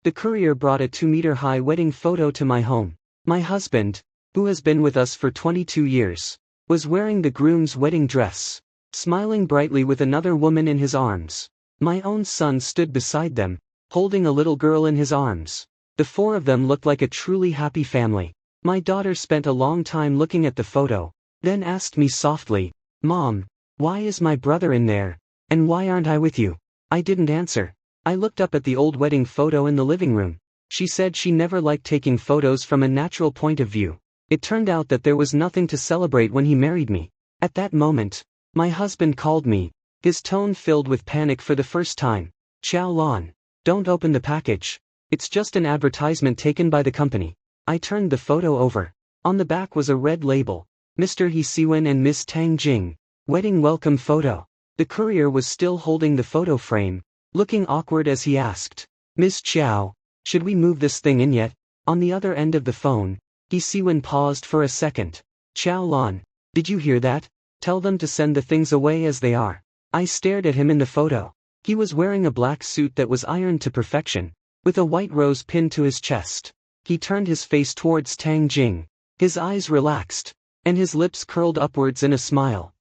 The courier brought a 2-meter-high wedding photo to my home. My husband, who has been with us for 22 years, was wearing the groom's wedding dress, smiling brightly with another woman in his arms. My own son stood beside them, holding a little girl in his arms. The four of them looked like a truly happy family. My daughter spent a long time looking at the photo, then asked me softly, "Mom, why is my brother in there, and why aren't I with you?" I didn't answer. I looked up at the old wedding photo in the living room. She said she never liked taking photos from a natural point of view. It turned out that there was nothing to celebrate when he married me. At that moment, my husband called me, his tone filled with panic for the first time. "Chow Lon, don't open the package. It's just an advertisement taken by the company." I turned the photo over. On the back was a red label, Mr. He Siwen and Miss Tang Jing, wedding welcome photo. The courier was still holding the photo frame, looking awkward as he asked, "Miss Chow, should we move this thing in yet?" On the other end of the phone, He Siwen paused for a second. "Chow Lon, did you hear that? Tell them to send the things away as they are." I stared at him in the photo. He was wearing a black suit that was ironed to perfection, with a white rose pinned to his chest. He turned his face towards Tang Jing. His eyes relaxed, and his lips curled upwards in a smile.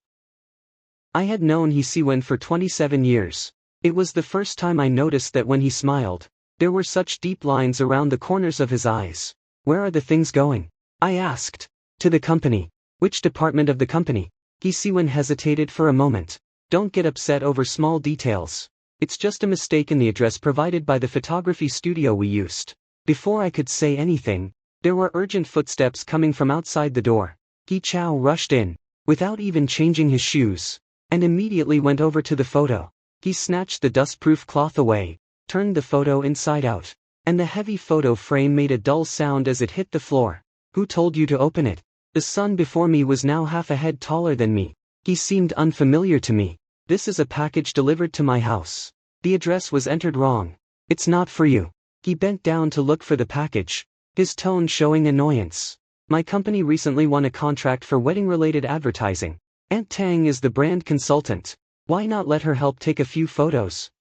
I had known He Siwen for 27 years. It was the first time I noticed that when he smiled, there were such deep lines around the corners of his eyes. "Where are the things going?" I asked. "To the company." "Which department of the company?" He Siwen hesitated for a moment. "Don't get upset over small details. It's just a mistake in the address provided by the photography studio we used." Before I could say anything, there were urgent footsteps coming from outside the door. He Chow rushed in, without even changing his shoes, and immediately went over to the photo. He snatched the dust-proof cloth away, turned the photo inside out, and the heavy photo frame made a dull sound as it hit the floor. "Who told you to open it?" The son before me was now half a head taller than me. He seemed unfamiliar to me. "This is a package delivered to my house. The address was entered wrong. It's not for you." He bent down to look for the package, his tone showing annoyance. "My company recently won a contract for wedding-related advertising. Aunt Tang is the brand consultant. Why not let her help take a few photos?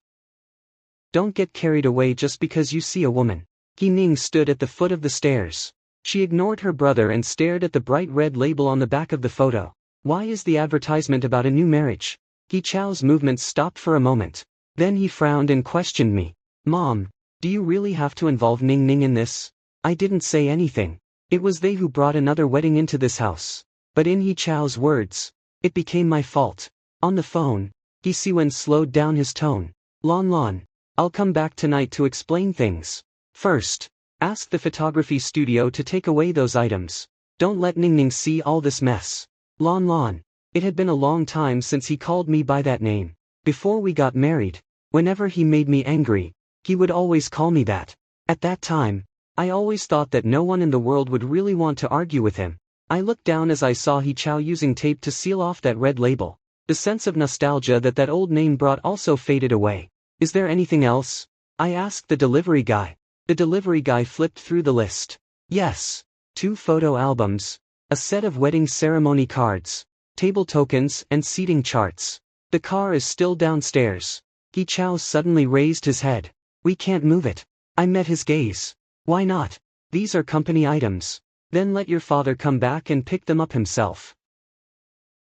Don't get carried away just because you see a woman." He Ning stood at the foot of the stairs. She ignored her brother and stared at the bright red label on the back of the photo. "Why is the advertisement about a new marriage?" He Chow's movements stopped for a moment. Then he frowned and questioned me. "Mom, do you really have to involve Ning Ning in this?" I didn't say anything. It was they who brought another wedding into this house. But in He Chow's words, it became my fault. On the phone, He Siwen slowed down his tone. "Lon Lon, I'll come back tonight to explain things. First, ask the photography studio to take away those items. Don't let Ning Ning see all this mess." Lon Lon. It had been a long time since he called me by that name. Before we got married, whenever he made me angry, he would always call me that. At that time, I always thought that no one in the world would really want to argue with him. I looked down as I saw He Chow using tape to seal off that red label. The sense of nostalgia that old name brought also faded away. "Is there anything else?" I asked the delivery guy. The delivery guy flipped through the list. "Yes. 2 photo albums, a set of wedding ceremony cards, table tokens and seating charts. The car is still downstairs." He Chow suddenly raised his head. "We can't move it." I met his gaze. "Why not? These are company items. Then let your father come back and pick them up himself."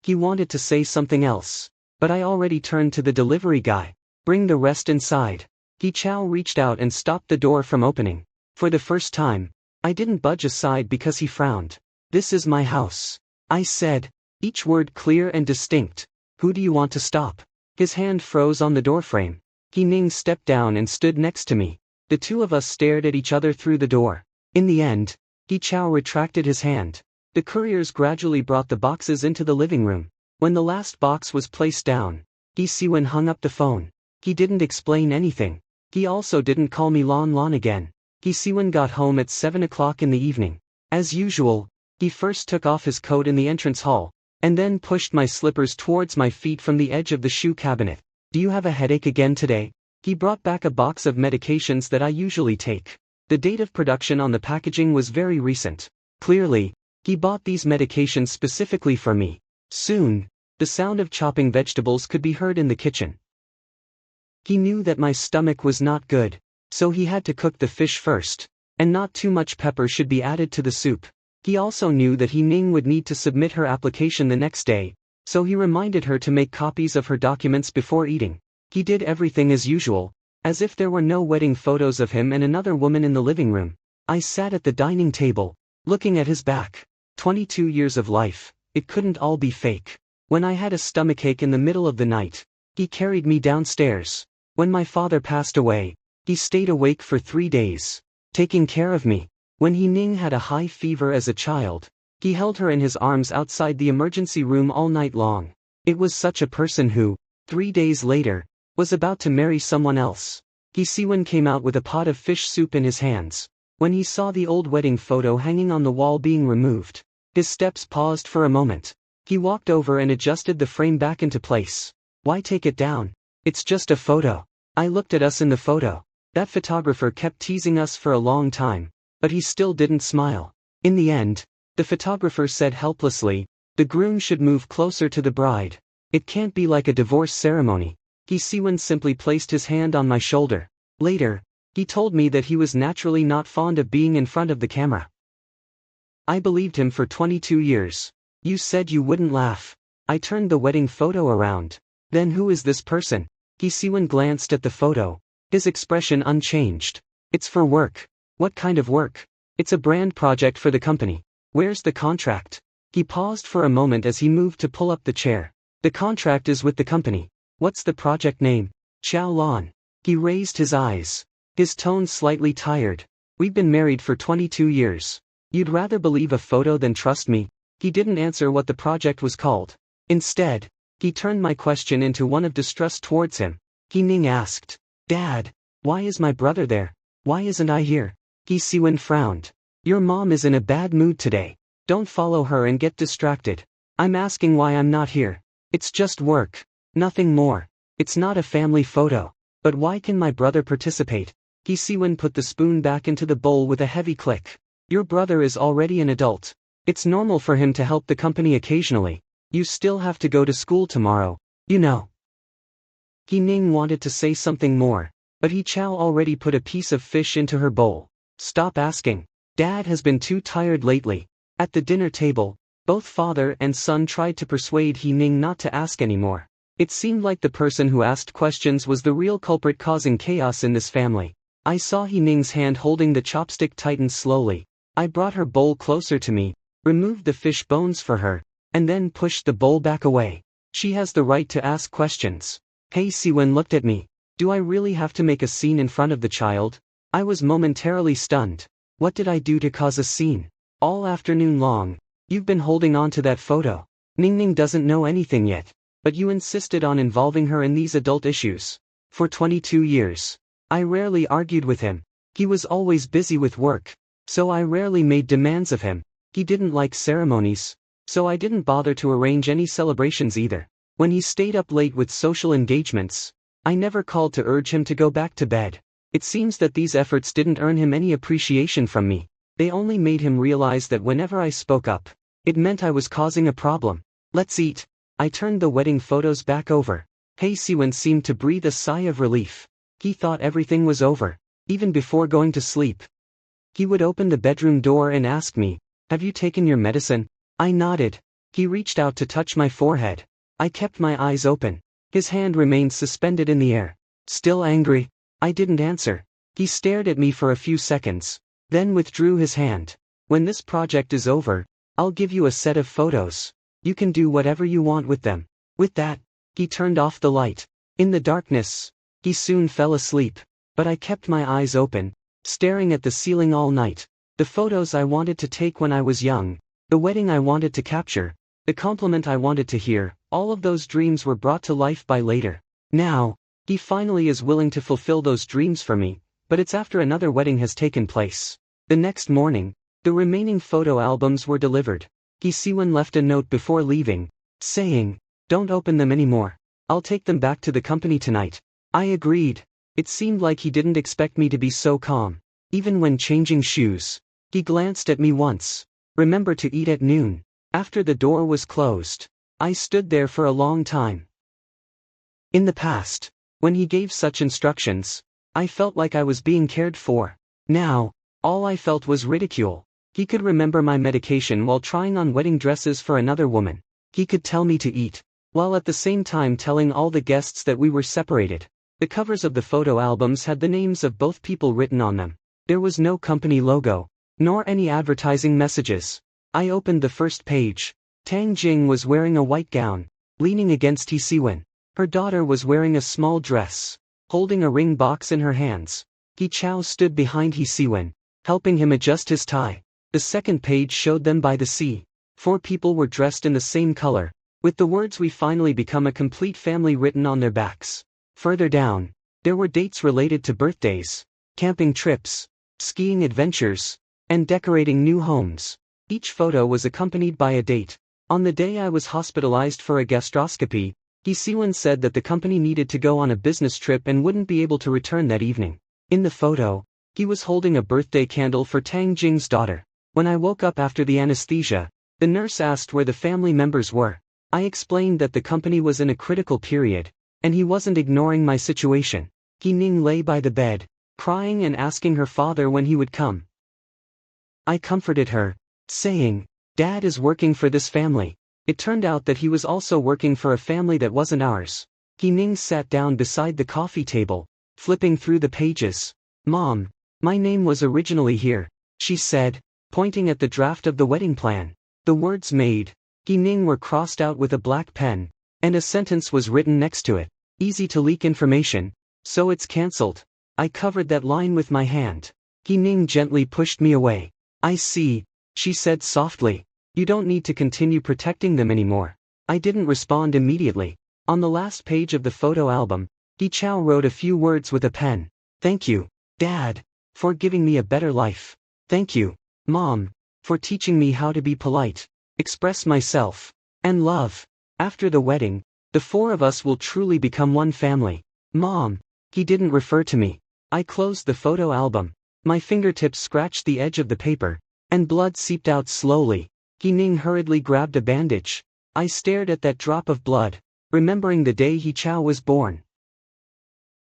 He wanted to say something else, but I already turned to the delivery guy. "Bring the rest inside." He Chow reached out and stopped the door from opening. For the first time, I didn't budge aside because he frowned. "This is my house," I said, each word clear and distinct. "Who do you want to stop?" His hand froze on the doorframe. He Ning stepped down and stood next to me. The two of us stared at each other through the door. In the end, He Chow retracted his hand. The couriers gradually brought the boxes into the living room. When the last box was placed down, He Siwen hung up the phone. He didn't explain anything. He also didn't call me Lon Lon again. He Siwen got home at 7 o'clock in the evening. As usual, he first took off his coat in the entrance hall, and then pushed my slippers towards my feet from the edge of the shoe cabinet. "Do you have a headache again today?" He brought back a box of medications that I usually take. The date of production on the packaging was very recent. Clearly, he bought these medications specifically for me. Soon, the sound of chopping vegetables could be heard in the kitchen. He knew that my stomach was not good. so he had to cook the fish first, and not too much pepper should be added to the soup. He also knew that Ning would need to submit her application the next day, so he reminded her to make copies of her documents before eating. He did everything as usual, as if there were no wedding photos of him and another woman in the living room. I sat at the dining table, looking at his back. 22 years of life, it couldn't all be fake. When I had a stomachache in the middle of the night, he carried me downstairs. When my father passed away, he stayed awake for 3 days, taking care of me. When Ning had a high fever as a child, he held her in his arms outside the emergency room all night long. It was such a person who, 3 days later, was about to marry someone else. Siwon came out with a pot of fish soup in his hands. When he saw the old wedding photo hanging on the wall being removed, his steps paused for a moment. He walked over and adjusted the frame back into place. Why take it down? It's just a photo. I looked at us in the photo. That photographer kept teasing us for a long time, but he still didn't smile. In the end, the photographer said helplessly, the groom should move closer to the bride. It can't be like a divorce ceremony. Siwon simply placed his hand on my shoulder. Later, he told me that he was naturally not fond of being in front of the camera. I believed him for 22 years. You said you wouldn't laugh. I turned the wedding photo around. Then who is this person? Siwon glanced at the photo, his expression unchanged. It's for work. What kind of work? It's a brand project for the company. Where's the contract? He paused for a moment as he moved to pull up the chair. The contract is with the company. What's the project name? Xiao Lan. He raised his eyes, his tone slightly tired. We've been married for 22 years. You'd rather believe a photo than trust me? He didn't answer what the project was called. Instead, he turned my question into one of distrust towards him. Ning asked, Dad, why is my brother there? Why isn't I here? Siwon frowned. Your mom is in a bad mood today. Don't follow her and get distracted. I'm asking why I'm not here. It's just work. Nothing more. It's not a family photo. But why can my brother participate? Siwon put the spoon back into the bowl with a heavy click. Your brother is already an adult. It's normal for him to help the company occasionally. You still have to go to school tomorrow, you know. Ning wanted to say something more, but Chao already put a piece of fish into her bowl. Stop asking. Dad has been too tired lately. At the dinner table, both father and son tried to persuade Ning not to ask anymore. It seemed like the person who asked questions was the real culprit causing chaos in this family. I saw Ning's hand holding the chopstick tighten slowly. I brought her bowl closer to me, removed the fish bones for her, and then pushed the bowl back away. She has the right to ask questions. Siwon looked at me. Do I really have to make a scene in front of the child? I was momentarily stunned. What did I do to cause a scene? All afternoon long, you've been holding on to that photo. Ning doesn't know anything yet, but you insisted on involving her in these adult issues. For 22 years. I rarely argued with him. He was always busy with work, so I rarely made demands of him. He didn't like ceremonies, so I didn't bother to arrange any celebrations either. When he stayed up late with social engagements, I never called to urge him to go back to bed. It seems that these efforts didn't earn him any appreciation from me. They only made him realize that whenever I spoke up, it meant I was causing a problem. Let's eat. I turned the wedding photos back over. Siwon seemed to breathe a sigh of relief. He thought everything was over. Even before going to sleep, he would open the bedroom door and ask me, have you taken your medicine? I nodded. He reached out to touch my forehead. I kept my eyes open. His hand remained suspended in the air. Still angry? I didn't answer. He stared at me for a few seconds, then withdrew his hand. When this project is over, I'll give you a set of photos. You can do whatever you want with them. With that, he turned off the light. In the darkness, he soon fell asleep, but I kept my eyes open, staring at the ceiling all night. The photos I wanted to take when I was young, the wedding I wanted to capture, the compliment I wanted to hear, all of those dreams were brought to life by later. Now, he finally is willing to fulfill those dreams for me, but it's after another wedding has taken place. The next morning, the remaining photo albums were delivered. Siwon left a note before leaving, saying, don't open them anymore. I'll take them back to the company tonight. I agreed. It seemed like he didn't expect me to be so calm. Even when changing shoes, he glanced at me once. Remember to eat at noon. After the door was closed, I stood there for a long time. In the past, when he gave such instructions, I felt like I was being cared for. Now, all I felt was ridicule. He could remember my medication while trying on wedding dresses for another woman. He could tell me to eat, while at the same time telling all the guests that we were separated. The covers of the photo albums had the names of both people written on them. There was no company logo, nor any advertising messages. I opened the first page. Tang Jing was wearing a white gown, leaning against He Siwen. Her daughter was wearing a small dress, holding a ring box in her hands. He Chao stood behind He Siwen, helping him adjust his tie. The second page showed them by the sea. 4 people were dressed in the same color, with the words "We finally become a complete family" written on their backs. Further down, there were dates related to birthdays, camping trips, skiing adventures, and decorating new homes. Each photo was accompanied by a date. On the day I was hospitalized for a gastroscopy, He Siwen said that the company needed to go on a business trip and wouldn't be able to return that evening. In the photo, he was holding a birthday candle for Tang Jing's daughter. When I woke up after the anesthesia, the nurse asked where the family members were. I explained that the company was in a critical period, and he wasn't ignoring my situation. He Ning lay by the bed, crying and asking her father when he would come. I comforted her, saying, "Dad is working for this family." It turned out that he was also working for a family that wasn't ours. He Ning sat down beside the coffee table, flipping through the pages. "Mom, my name was originally here," she said, pointing at the draft of the wedding plan. The words "made" He Ning were crossed out with a black pen, and a sentence was written next to it. "Easy to leak information, so it's cancelled." I covered that line with my hand. He Ning gently pushed me away. "I see," she said softly. "You don't need to continue protecting them anymore." I didn't respond immediately. On the last page of the photo album, He Chao wrote a few words with a pen. "Thank you, Dad, for giving me a better life. Thank you, Mom, for teaching me how to be polite, express myself, and love. After the wedding, the 4 of us will truly become one family. Mom." He didn't refer to me. I closed the photo album. My fingertips scratched the edge of the paper, and blood seeped out slowly. He Ning hurriedly grabbed a bandage. I stared at that drop of blood, remembering the day He Chao was born.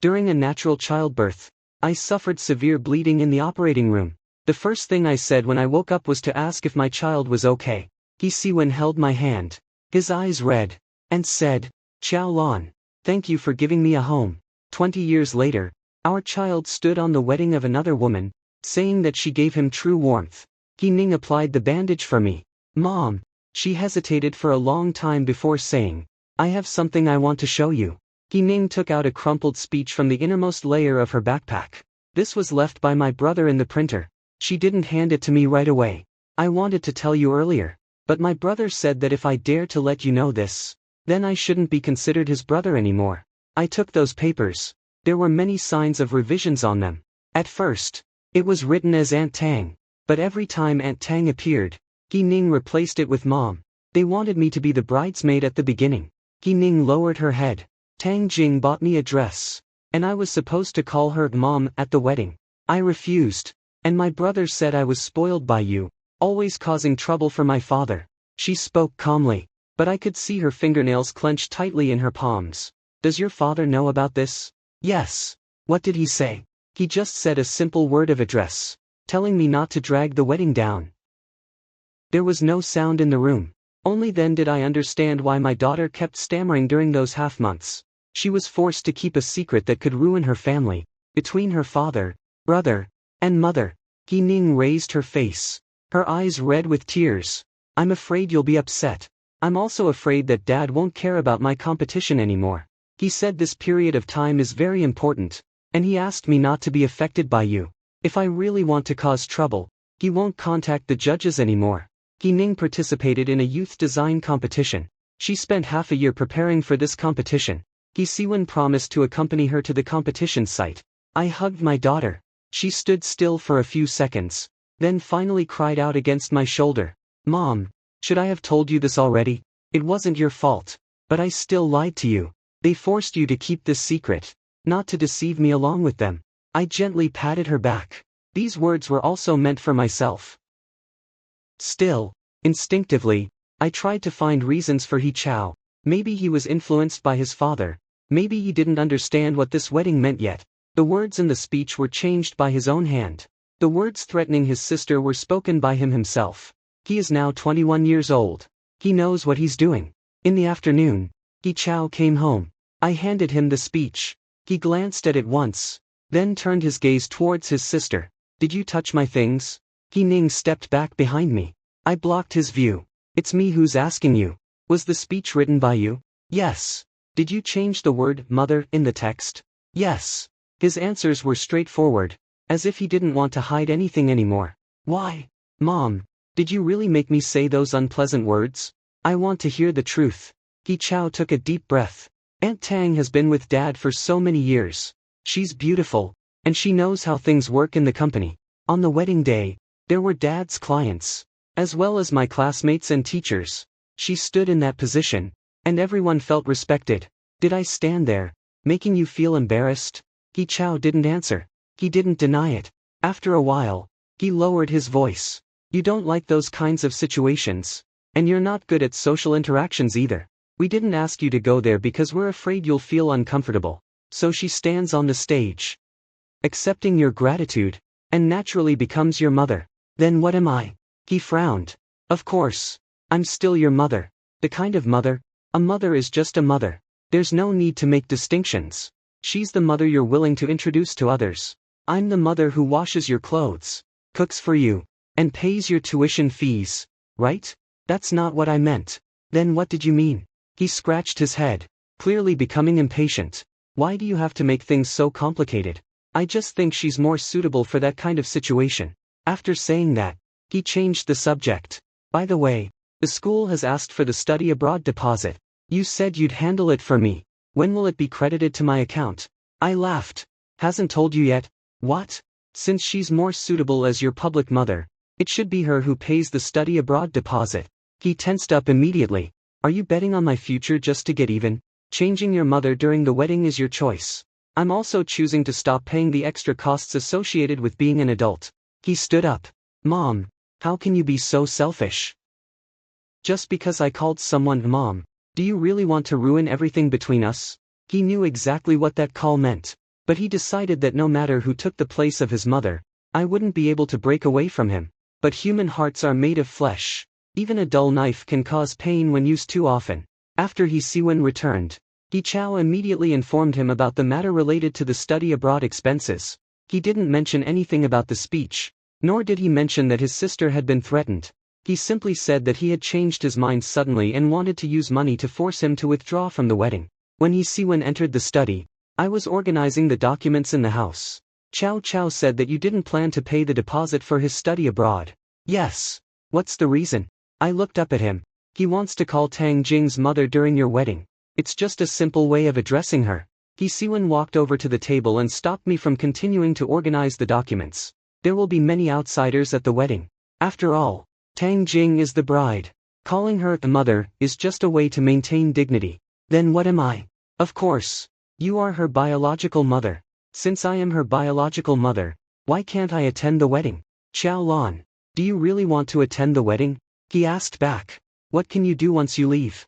During a natural childbirth, I suffered severe bleeding in the operating room. The first thing I said when I woke up was to ask if my child was okay. He Siwen held my hand, his eyes red, and said, "Chao Lan, thank you for giving me a home." 20 years later, our child stood on the wedding of another woman, saying that she gave him true warmth. He Ning applied the bandage for me. "Mom," she hesitated for a long time before saying, "I have something I want to show you." He Ning took out a crumpled speech from the innermost layer of her backpack. "This was left by my brother in the printer. She didn't hand it to me right away. I wanted to tell you earlier, but my brother said that if I dare to let you know this, then I shouldn't be considered his brother anymore." I took those papers. There were many signs of revisions on them. At first, it was written as Aunt Tang, but every time Aunt Tang appeared, He Ning replaced it with Mom. They wanted me to be the bridesmaid at the beginning. He Ning lowered her head. "Tang Jing bought me a dress, and I was supposed to call her Mom at the wedding. I refused, and my brother said I was spoiled by you, always causing trouble for my father." She spoke calmly, but I could see her fingernails clenched tightly in her palms. "Does your father know about this?" "Yes." "What did he say?" "He just said a simple word of address, telling me not to drag the wedding down." There was no sound in the room. Only then did I understand why my daughter kept stammering during those half-months. She was forced to keep a secret that could ruin her family, between her father, brother, and mother. He Ning raised her face, her eyes red with tears. "I'm afraid you'll be upset. I'm also afraid that Dad won't care about my competition anymore. He said this period of time is very important, and he asked me not to be affected by you. If I really want to cause trouble, he won't contact the judges anymore." He Ning participated in a youth design competition. She spent half a year preparing for this competition. He Siwen promised to accompany her to the competition site. I hugged my daughter. She stood still for a few seconds, then finally cried out against my shoulder. "Mom, should I have told you this already? It wasn't your fault, but I still lied to you. They forced you to keep this secret, not to deceive me along with them." I gently patted her back. These words were also meant for myself. Still, instinctively, I tried to find reasons for He Chao. Maybe he was influenced by his father. Maybe he didn't understand what this wedding meant yet. The words in the speech were changed by his own hand. The words threatening his sister were spoken by him himself. He is now 21 years old. He knows what he's doing. In the afternoon, He Chao came home. I handed him the speech. He glanced at it once, then turned his gaze towards his sister. Did you touch my things? He Ning stepped back behind me. I blocked his view. It's me who's asking you. Was the speech written by you? Yes. Did you change the word mother in the text? Yes. His answers were straightforward, as if he didn't want to hide anything anymore. Why? Mom, did you really make me say those unpleasant words? I want to hear the truth. He Chao took a deep breath. Aunt Tang has been with Dad for so many years. She's beautiful, and she knows how things work in the company. On the wedding day, there were Dad's clients, as well as my classmates and teachers. She stood in that position, and everyone felt respected. Did I stand there, making you feel embarrassed? He Chao didn't answer. He didn't deny it. After a while, he lowered his voice. You don't like those kinds of situations. And you're not good at social interactions either. We didn't ask you to go there because we're afraid you'll feel uncomfortable. So she stands on the stage, accepting your gratitude, and naturally becomes your mother. Then what am I? He frowned. Of course, I'm still your mother. The kind of mother, a mother is just a mother. There's no need to make distinctions. She's the mother you're willing to introduce to others. I'm the mother who washes your clothes, cooks for you, and pays your tuition fees, right? That's not what I meant. Then what did you mean? He scratched his head, clearly becoming impatient. Why do you have to make things so complicated? I just think she's more suitable for that kind of situation. After saying that, he changed the subject. By the way, the school has asked for the study abroad deposit. You said you'd handle it for me. When will it be credited to my account? I laughed. Hasn't told you yet? What? Since she's more suitable as your public mother, it should be her who pays the study abroad deposit. He tensed up immediately. Are you betting on my future just to get even? Changing your mother during the wedding is your choice. I'm also choosing to stop paying the extra costs associated with being an adult. He stood up. Mom, how can you be so selfish? Just because I called someone mom, do you really want to ruin everything between us? He knew exactly what that call meant, but he decided that no matter who took the place of his mother, I wouldn't be able to break away from him. But human hearts are made of flesh. Even a dull knife can cause pain when used too often. After He Siwen returned, He Chao immediately informed him about the matter related to the study abroad expenses. He didn't mention anything about the speech, nor did he mention that his sister had been threatened. He simply said that he had changed his mind suddenly and wanted to use money to force him to withdraw from the wedding. When He Siwen entered the study, I was organizing the documents in the house. Chao Chao said that you didn't plan to pay the deposit for his study abroad. Yes. What's the reason? I looked up at him. He wants to call Tang Jing's mother during your wedding. It's just a simple way of addressing her. He Siwen walked over to the table and stopped me from continuing to organize the documents. There will be many outsiders at the wedding. After all, Tang Jing is the bride. Calling her a mother is just a way to maintain dignity. Then what am I? Of course, you are her biological mother. Since I am her biological mother, why can't I attend the wedding? Xiao Lan, do you really want to attend the wedding? He asked back. What can you do once you leave?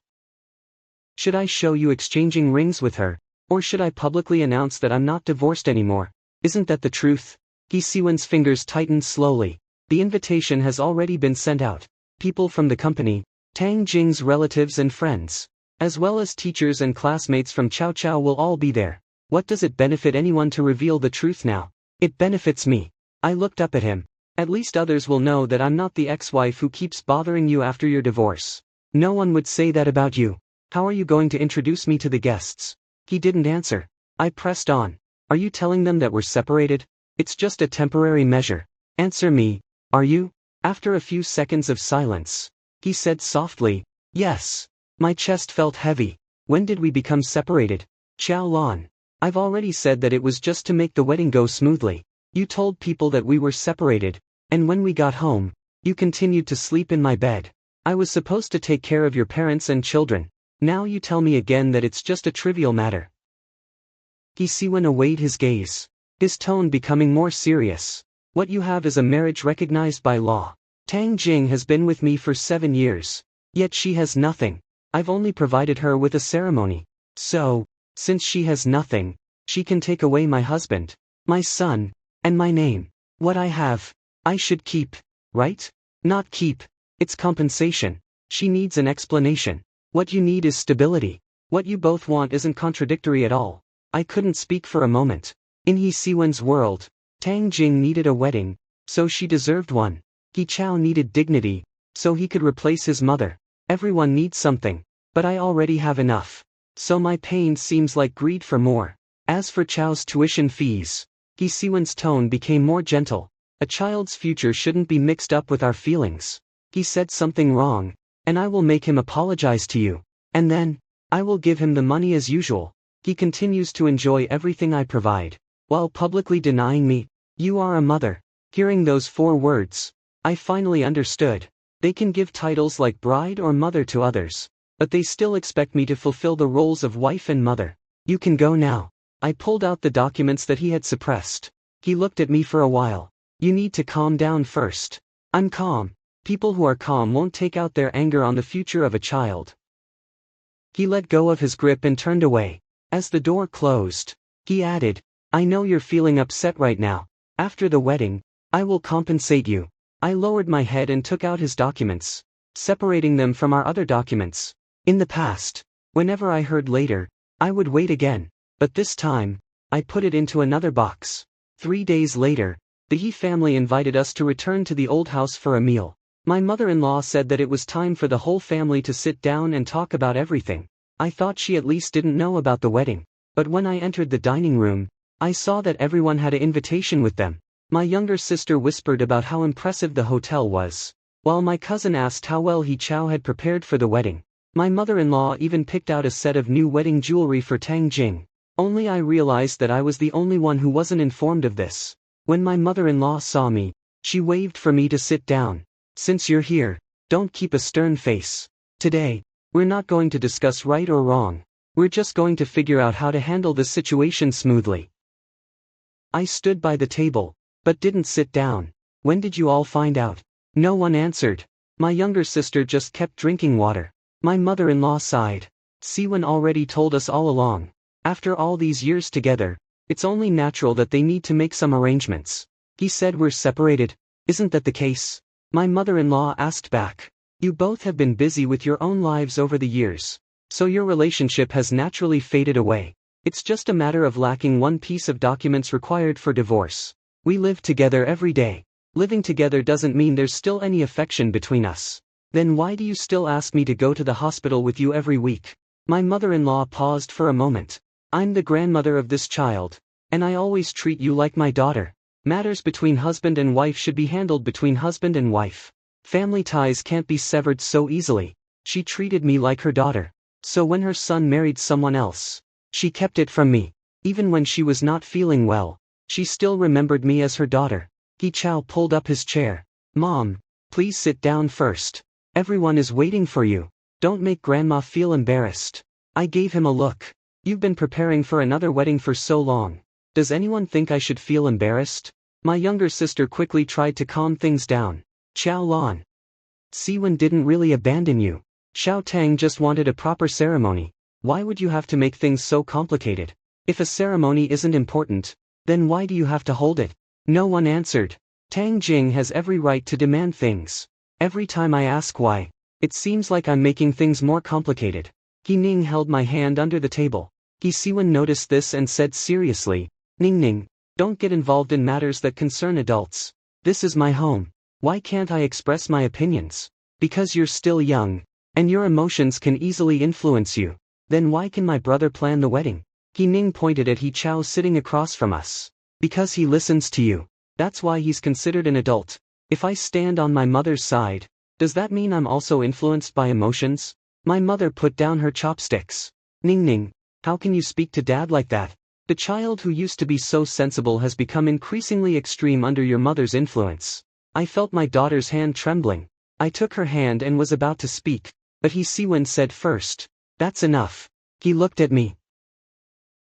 Should I show you exchanging rings with her, or should I publicly announce that I'm not divorced anymore? Isn't that the truth? He Siwen's fingers tightened slowly. The invitation has already been sent out. People from the company, Tang Jing's relatives and friends, as well as teachers and classmates from Cao Cao will all be there. What does it benefit anyone to reveal the truth now? It benefits me. I looked up at him. At least others will know that I'm not the ex-wife who keeps bothering you after your divorce. No one would say that about you. How are you going to introduce me to the guests? He didn't answer. I pressed on. Are you telling them that we're separated? It's just a temporary measure. Answer me. Are you? After a few seconds of silence, he said softly, yes. My chest felt heavy. When did we become separated? Xiao Lan. I've already said that it was just to make the wedding go smoothly. You told people that we were separated, and when we got home, you continued to sleep in my bed. I was supposed to take care of your parents and children. Now you tell me again that it's just a trivial matter. He Siwen awayed his gaze, his tone becoming more serious. What you have is a marriage recognized by law. Tang Jing has been with me for 7 years. Yet she has nothing. I've only provided her with a ceremony. So, since she has nothing, She can take away my husband, my son, and my name. What I have, I should keep, right? Not keep. It's compensation. She needs an explanation. What you need is stability. What you both want isn't contradictory at all. I couldn't speak for a moment. In He Siwen's world, Tang Jing needed a wedding, so she deserved one. He Chao needed dignity, so he could replace his mother. Everyone needs something, but I already have enough. So my pain seems like greed for more. As for Chao's tuition fees, He Siwen's tone became more gentle. A child's future shouldn't be mixed up with our feelings. He said something wrong, and I will make him apologize to you. And then, I will give him the money as usual. He continues to enjoy everything I provide, while publicly denying me. You are a mother. Hearing those 4 words, I finally understood. They can give titles like bride or mother to others, but they still expect me to fulfill the roles of wife and mother. You can go now. I pulled out the documents that he had suppressed. He looked at me for a while. You need to calm down first. I'm calm. People who are calm won't take out their anger on the future of a child. He let go of his grip and turned away. As the door closed, he added, I know you're feeling upset right now. After the wedding, I will compensate you. I lowered my head and took out his documents, separating them from our other documents. In the past, whenever I heard later, I would wait again, but this time, I put it into another box. 3 days later, the He family invited us to return to the old house for a meal. My mother-in-law said that it was time for the whole family to sit down and talk about everything. I thought she at least didn't know about the wedding, but when I entered the dining room, I saw that everyone had an invitation with them. My younger sister whispered about how impressive the hotel was, while my cousin asked how well He Chao had prepared for the wedding. My mother-in-law even picked out a set of new wedding jewelry for Tang Jing. Only I realized that I was the only one who wasn't informed of this. When my mother-in-law saw me, she waved for me to sit down. Since you're here, don't keep a stern face. Today, we're not going to discuss right or wrong. We're just going to figure out how to handle this situation smoothly. I stood by the table, but didn't sit down. When did you all find out? No one answered. My younger sister just kept drinking water. My mother-in-law sighed. Siwen already told us all along. After all these years together, it's only natural that they need to make some arrangements. He said we're separated. Isn't that the case? My mother-in-law asked back. You both have been busy with your own lives over the years, so your relationship has naturally faded away. It's just a matter of lacking one piece of documents required for divorce. We live together every day. Living together doesn't mean there's still any affection between us. Then why do you still ask me to go to the hospital with you every week? My mother-in-law paused for a moment. I'm the grandmother of this child, and I always treat you like my daughter. Matters between husband and wife should be handled between husband and wife. Family ties can't be severed so easily. She treated me like her daughter. So when her son married someone else, she kept it from me. Even when she was not feeling well, she still remembered me as her daughter. He Chao pulled up his chair. Mom, please sit down first. Everyone is waiting for you. Don't make grandma feel embarrassed. I gave him a look. You've been preparing for another wedding for so long. Does anyone think I should feel embarrassed? My younger sister quickly tried to calm things down. Chao Lan. Siwen didn't really abandon you. Xiao Tang just wanted a proper ceremony. Why would you have to make things so complicated? If a ceremony isn't important, then why do you have to hold it? No one answered. Tang Jing has every right to demand things. Every time I ask why, it seems like I'm making things more complicated. He Ning held my hand under the table. He Siwen noticed this and said seriously, Ning, don't get involved in matters that concern adults. This is my home. Why can't I express my opinions? Because you're still young, and your emotions can easily influence you. Then why can my brother plan the wedding? He Ning pointed at He Chao sitting across from us. Because he listens to you. That's why he's considered an adult. If I stand on my mother's side, does that mean I'm also influenced by emotions? My mother put down her chopsticks. Ning, how can you speak to dad like that? The child who used to be so sensible has become increasingly extreme under your mother's influence. I felt my daughter's hand trembling. I took her hand and was about to speak, but He Siwen said first, that's enough. He looked at me.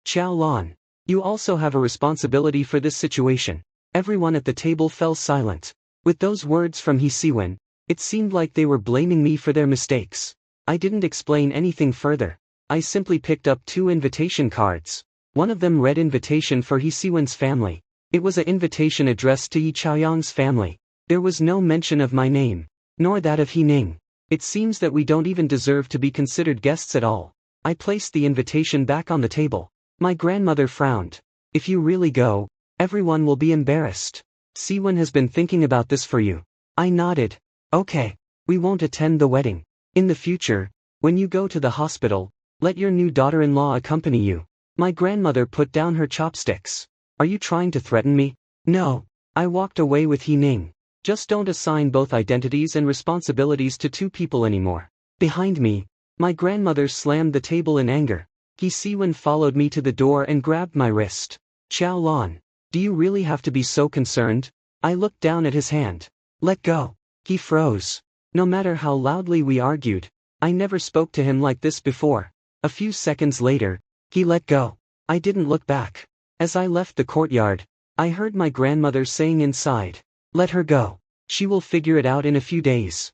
Chao Lan, you also have a responsibility for this situation. Everyone at the table fell silent. With those words from He Siwen, it seemed like they were blaming me for their mistakes. I didn't explain anything further. I simply picked up 2 invitation cards. One of them read invitation for He Siwen's family. It was an invitation addressed to Yi Chaoyang's family. There was no mention of my name, nor that of He Ning. It seems that we don't even deserve to be considered guests at all. I placed the invitation back on the table. My grandmother frowned. If you really go, everyone will be embarrassed. Siwen has been thinking about this for you. I nodded. Okay. We won't attend the wedding. In the future, when you go to the hospital, let your new daughter-in-law accompany you. My grandmother put down her chopsticks. Are you trying to threaten me? No. I walked away with He Ning. Just don't assign both identities and responsibilities to two people anymore. Behind me, my grandmother slammed the table in anger. He Siwen followed me to the door and grabbed my wrist. Xiao Lan, do you really have to be so concerned? I looked down at his hand. Let go. He froze. No matter how loudly we argued, I never spoke to him like this before. A few seconds later, he let go. I didn't look back. As I left the courtyard, I heard my grandmother saying inside, let her go. She will figure it out in a few days.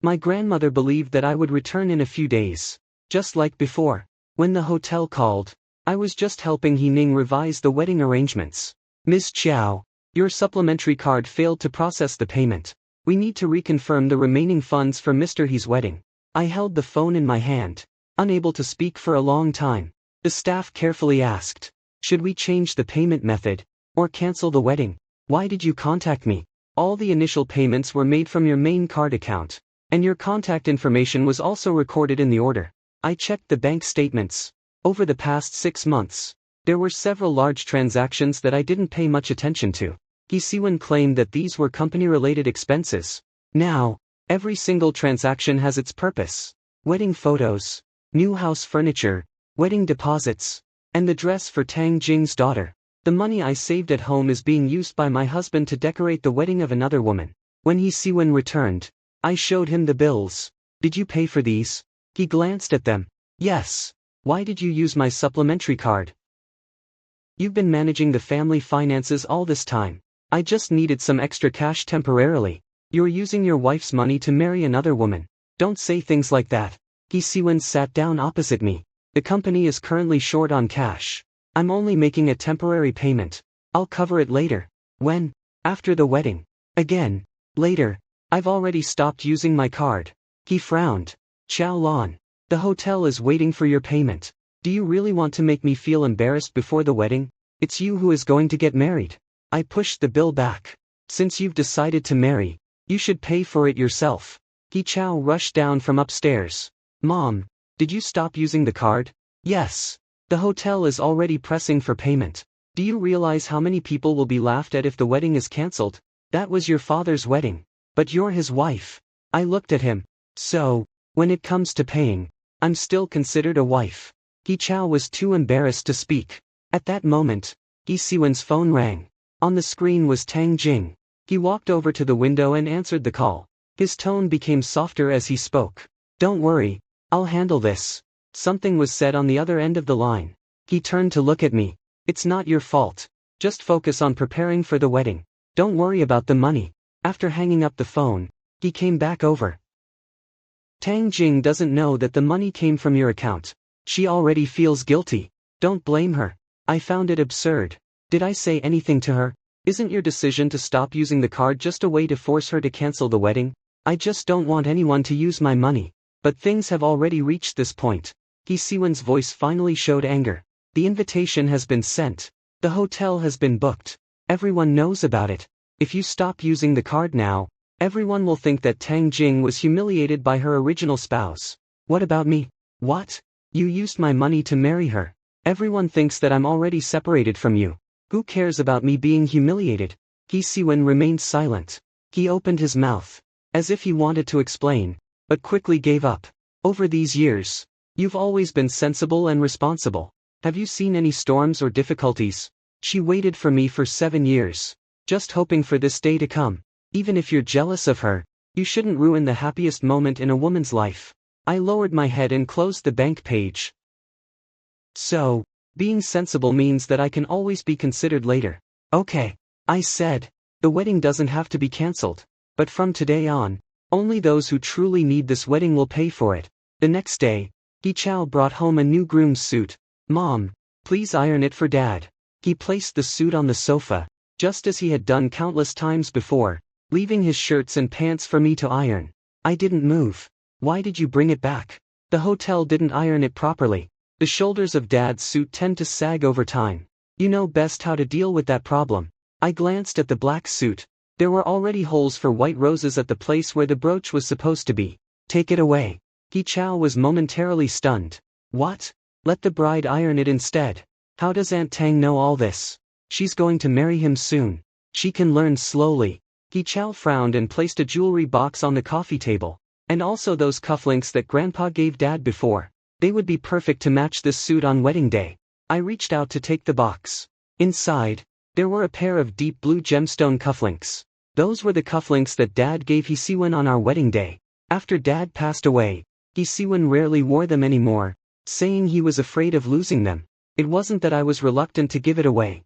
My grandmother believed that I would return in a few days. Just like before, when the hotel called, I was just helping He Ning revise the wedding arrangements. Ms. Chiao, your supplementary card failed to process the payment. We need to reconfirm the remaining funds for Mr. He's wedding. I held the phone in my hand, unable to speak for a long time. The staff carefully asked, should we change the payment method, or cancel the wedding? Why did you contact me? All the initial payments were made from your main card account, and your contact information was also recorded in the order. I checked the bank statements. Over the past 6 months, there were several large transactions that I didn't pay much attention to. He Siwen claimed that these were company-related expenses. Now, every single transaction has its purpose. Wedding photos, new house furniture, wedding deposits, and the dress for Tang Jing's daughter. The money I saved at home is being used by my husband to decorate the wedding of another woman. When He Siwen returned, I showed him the bills. Did you pay for these? He glanced at them. Yes. Why did you use my supplementary card? You've been managing the family finances all this time. I just needed some extra cash temporarily. You're using your wife's money to marry another woman. Don't say things like that. He Siwen sat down opposite me. The company is currently short on cash. I'm only making a temporary payment. I'll cover it later. When? After the wedding. Again. Later. I've already stopped using my card. He frowned. Xiao Lan. The hotel is waiting for your payment. Do you really want to make me feel embarrassed before the wedding? It's you who is going to get married. I pushed the bill back. Since you've decided to marry, you should pay for it yourself. He Chao rushed down from upstairs. Mom, did you stop using the card? Yes. The hotel is already pressing for payment. Do you realize how many people will be laughed at if the wedding is cancelled? That was your father's wedding. But you're his wife. I looked at him. So, when it comes to paying, I'm still considered a wife. He Chao was too embarrassed to speak. At that moment, He Siwen's phone rang. On the screen was Tang Jing. He walked over to the window and answered the call. His tone became softer as he spoke. Don't worry, I'll handle this. Something was said on the other end of the line. He turned to look at me. It's not your fault. Just focus on preparing for the wedding. Don't worry about the money. After hanging up the phone, he came back over. Tang Jing doesn't know that the money came from your account. She already feels guilty. Don't blame her. I found it absurd. Did I say anything to her? Isn't your decision to stop using the card just a way to force her to cancel the wedding? I just don't want anyone to use my money. But things have already reached this point. He Siwen's voice finally showed anger. The invitation has been sent. The hotel has been booked. Everyone knows about it. If you stop using the card now, everyone will think that Tang Jing was humiliated by her original spouse. What about me? What? You used my money to marry her. Everyone thinks that I'm already separated from you. Who cares about me being humiliated? He Siwen remained silent. He opened his mouth, as if he wanted to explain, but quickly gave up. Over these years, you've always been sensible and responsible. Have you seen any storms or difficulties? She waited for me for 7 years, just hoping for this day to come. Even if you're jealous of her, you shouldn't ruin the happiest moment in a woman's life. I lowered my head and closed the bank page. So, being sensible means that I can always be considered later. Okay, I said. The wedding doesn't have to be cancelled. But from today on, only those who truly need this wedding will pay for it. The next day, He Chao brought home a new groom's suit. Mom, Please iron it for Dad. He placed the suit on the sofa, just as he had done countless times before, leaving his shirts and pants for me to iron. I didn't move. Why did you bring it back? The hotel didn't iron it properly. The shoulders of Dad's suit tend to sag over time. You know best how to deal with that problem. I glanced at the black suit. There were already holes for white roses at the place where the brooch was supposed to be. Take it away. He Chow was momentarily stunned. What? Let the bride iron it instead. How does Aunt Tang know all this? She's going to marry him soon. She can learn slowly. He Chow frowned and placed a jewelry box on the coffee table. And also those cufflinks that Grandpa gave Dad before. They would be perfect to match this suit on wedding day. I reached out to take the box. Inside, there were a pair of deep blue gemstone cufflinks. Those were the cufflinks that Dad gave He Siwon on our wedding day. After Dad passed away, He Siwon rarely wore them anymore, saying he was afraid of losing them. It wasn't that I was reluctant to give it away.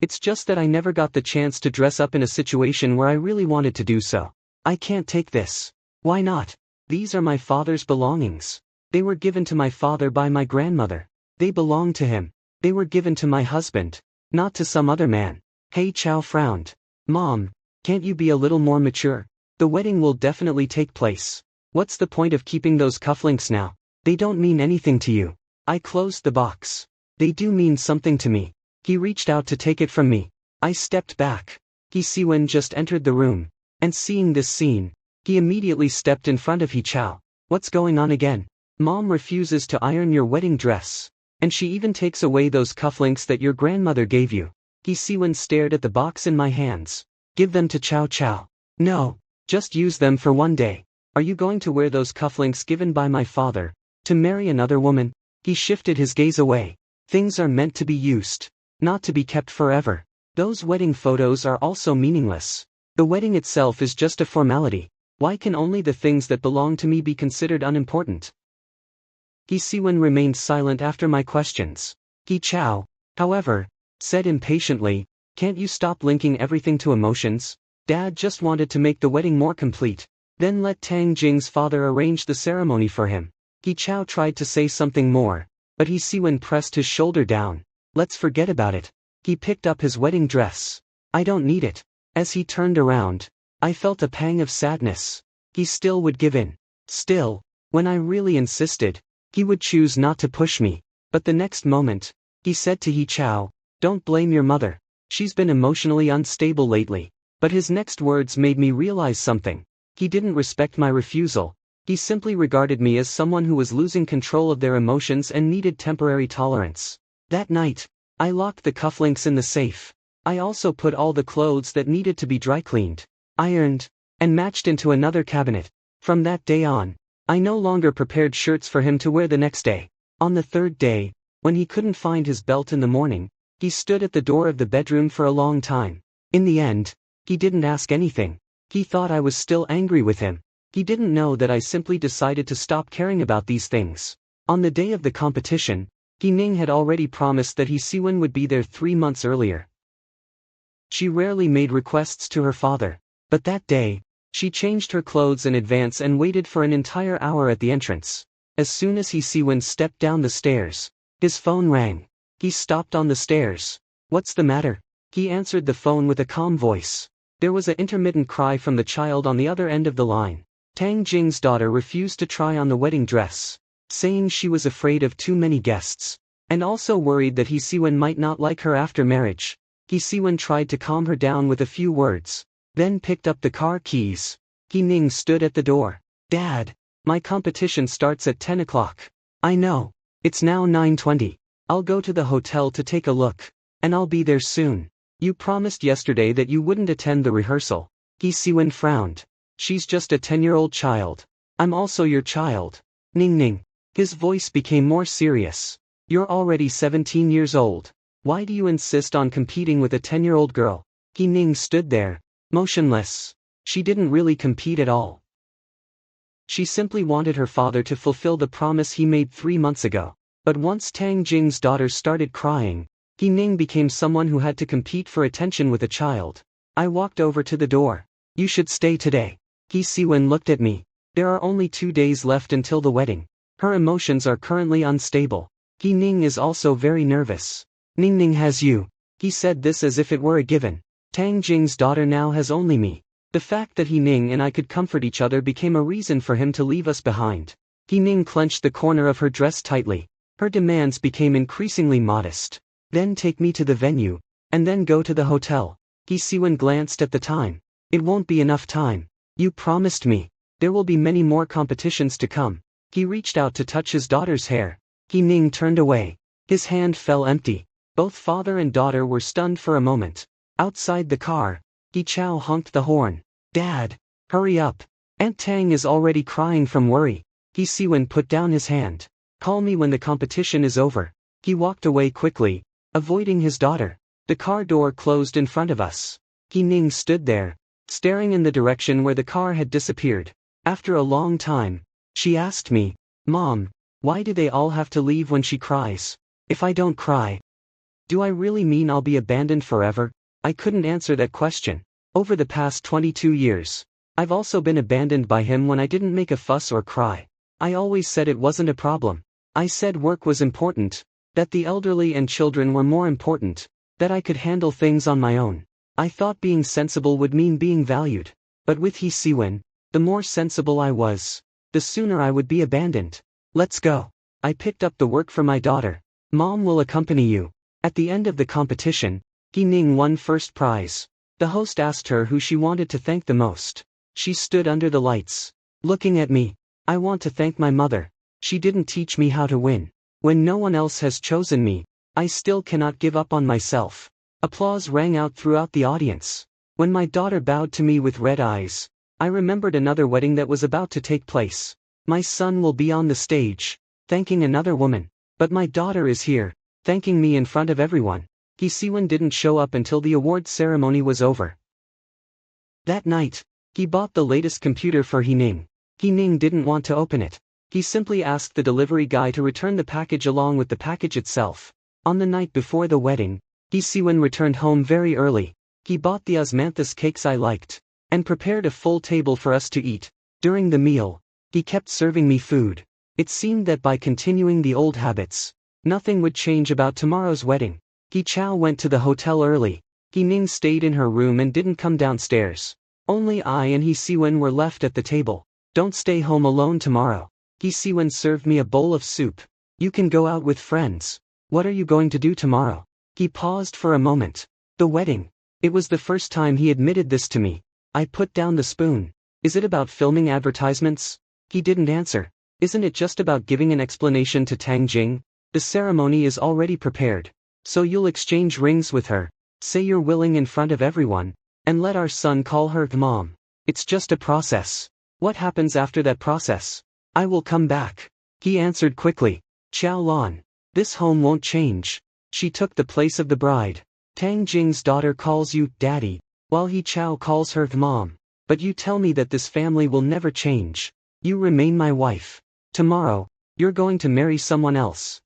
It's just that I never got the chance to dress up in a situation where I really wanted to do so. I can't take this. Why not? These are my father's belongings. They were given to my father by my grandmother. They belong to him. They were given to my husband, not to some other man. He Chow frowned. Mom, can't you be a little more mature? The wedding will definitely take place. What's the point of keeping those cufflinks now? They don't mean anything to you. I closed the box. They do mean something to me. He reached out to take it from me. I stepped back. He Siwon just entered the room, and seeing this scene, he immediately stepped in front of He Chow. What's going on again? Mom refuses to iron your wedding dress. And she even takes away those cufflinks that your grandmother gave you. He Siwon stared at the box in my hands. Give them to Chow Chow. No, just use them for one day. Are you going to wear those cufflinks given by my father, to marry another woman? He shifted his gaze away. Things are meant to be used, not to be kept forever. Those wedding photos are also meaningless. The wedding itself is just a formality. Why can only the things that belong to me be considered unimportant? He Siwon remained silent after my questions. He Chow, however, said impatiently, can't you stop linking everything to emotions? Dad just wanted to make the wedding more complete. Then let Tang Jing's father arrange the ceremony for him. He Chow tried to say something more, but He Siwon pressed his shoulder down. Let's forget about it. He picked up his wedding dress. I don't need it. As he turned around, I felt a pang of sadness. He still would give in. Still, when I really insisted, he would choose not to push me. But the next moment, he said to He Chow, don't blame your mother. She's been emotionally unstable lately. But his next words made me realize something. He didn't respect my refusal. He simply regarded me as someone who was losing control of their emotions and needed temporary tolerance. That night, I locked the cufflinks in the safe. I also put all the clothes that needed to be dry cleaned, ironed, and matched into another cabinet. From that day on, I no longer prepared shirts for him to wear the next day. On the third day, when he couldn't find his belt in the morning, he stood at the door of the bedroom for a long time. In the end, he didn't ask anything. He thought I was still angry with him. He didn't know that I simply decided to stop caring about these things. On the day of the competition, He Ning had already promised that He Siwon would be there 3 months earlier. She rarely made requests to her father, but that day, she changed her clothes in advance and waited for an entire hour at the entrance. As soon as He Siwon stepped down the stairs, his phone rang. He stopped on the stairs. What's the matter? He answered the phone with a calm voice. There was an intermittent cry from the child on the other end of the line. Tang Jing's daughter refused to try on the wedding dress, saying she was afraid of too many guests, and also worried that He Siwon might not like her after marriage. He Siwon tried to calm her down with a few words, then picked up the car keys. He Ning stood at the door. Dad, my competition starts at 10 o'clock. I know. It's now 9:20. I'll go to the hotel to take a look, and I'll be there soon. You promised yesterday that you wouldn't attend the rehearsal. He Siwon frowned. She's just a 10-year-old child. I'm also your child. Ning Ning. His voice became more serious. You're already 17 years old. Why do you insist on competing with a 10-year-old girl? He Ning stood there, motionless. She didn't really compete at all. She simply wanted her father to fulfill the promise he made 3 months ago. But once Tang Jing's daughter started crying, He Ning became someone who had to compete for attention with a child. I walked over to the door. You should stay today. He Siwon looked at me. There are only 2 days left until the wedding. Her emotions are currently unstable. He Ning is also very nervous. Ning Ning has you. He said this as if it were a given. Tang Jing's daughter now has only me. The fact that He Ning and I could comfort each other became a reason for him to leave us behind. He Ning clenched the corner of her dress tightly. Her demands became increasingly modest. Then take me to the venue, and then go to the hotel. He Siwen glanced at the time. It won't be enough time. You promised me. There will be many more competitions to come. He reached out to touch his daughter's hair. He Ning turned away. His hand fell empty. Both father and daughter were stunned for a moment. Outside the car, He Chao honked the horn. Dad! Hurry up! Aunt Tang is already crying from worry. He Siwen put down his hand. Call me when the competition is over. He walked away quickly, avoiding his daughter. The car door closed in front of us. He Ning stood there, staring in the direction where the car had disappeared. After a long time, she asked me, Mom, why do they all have to leave when she cries? If I don't cry, do I really mean I'll be abandoned forever? I couldn't answer that question. Over the past 22 years, I've also been abandoned by him when I didn't make a fuss or cry. I always said it wasn't a problem. I said work was important, that the elderly and children were more important, that I could handle things on my own. I thought being sensible would mean being valued. But with He Siwen, the more sensible I was, the sooner I would be abandoned. Let's go. I picked up the work for my daughter. Mom will accompany you. At the end of the competition, He Ning won first prize. The host asked her who she wanted to thank the most. She stood under the lights, looking at me. I want to thank my mother. She didn't teach me how to win. When no one else has chosen me, I still cannot give up on myself. Applause rang out throughout the audience. When my daughter bowed to me with red eyes, I remembered another wedding that was about to take place. My son will be on the stage, thanking another woman. But my daughter is here, thanking me in front of everyone. He Siwen didn't show up until the award ceremony was over. That night, he bought the latest computer for He Ning. He Ning didn't want to open it. He simply asked the delivery guy to return the package along with the package itself. On the night before the wedding, He Siwen returned home very early. He bought the osmanthus cakes I liked, and prepared a full table for us to eat. During the meal, he kept serving me food. It seemed that by continuing the old habits, nothing would change about tomorrow's wedding. He Chao went to the hotel early. He Ning stayed in her room and didn't come downstairs. Only I and He Siwen were left at the table. Don't stay home alone tomorrow. He Siwen served me a bowl of soup. You can go out with friends. What are you going to do tomorrow? He paused for a moment. The wedding. It was the first time he admitted this to me. I put down the spoon. Is it about filming advertisements? He didn't answer. Isn't it just about giving an explanation to Tang Jing? The ceremony is already prepared. So you'll exchange rings with her, say you're willing in front of everyone, and let our son call her Mom. It's just a process. What happens after that process? I will come back. He answered quickly. Chao Lan. This home won't change. She took the place of the bride. Tang Jing's daughter calls you Daddy, while He Chao calls her Mom. But you tell me that this family will never change. You remain my wife. Tomorrow, you're going to marry someone else.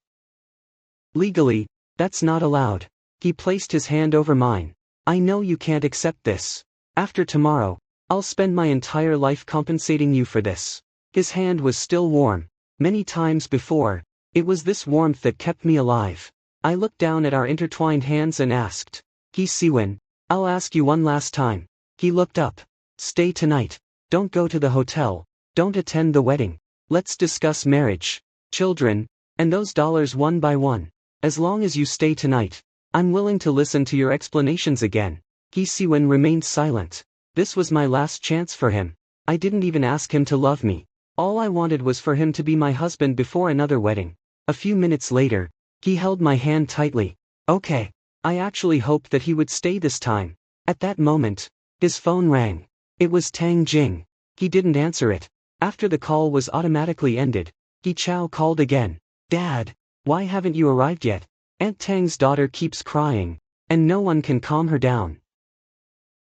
Legally, that's not allowed. He placed his hand over mine. I know you can't accept this. After tomorrow, I'll spend my entire life compensating you for this. His hand was still warm. Many times before, it was this warmth that kept me alive. I looked down at our intertwined hands and asked, He Siwen, I'll ask you one last time. He looked up. Stay tonight. Don't go to the hotel. Don't attend the wedding. Let's discuss marriage, children, and those dollars one by one. As long as you stay tonight, I'm willing to listen to your explanations again. He Siwen remained silent. This was my last chance for him. I didn't even ask him to love me. All I wanted was for him to be my husband before another wedding. A few minutes later, he held my hand tightly. Okay. I actually hoped that he would stay this time. At that moment, his phone rang. It was Tang Jing. He didn't answer it. After the call was automatically ended, He Chao called again. Dad, why haven't you arrived yet? Aunt Tang's daughter keeps crying, and no one can calm her down.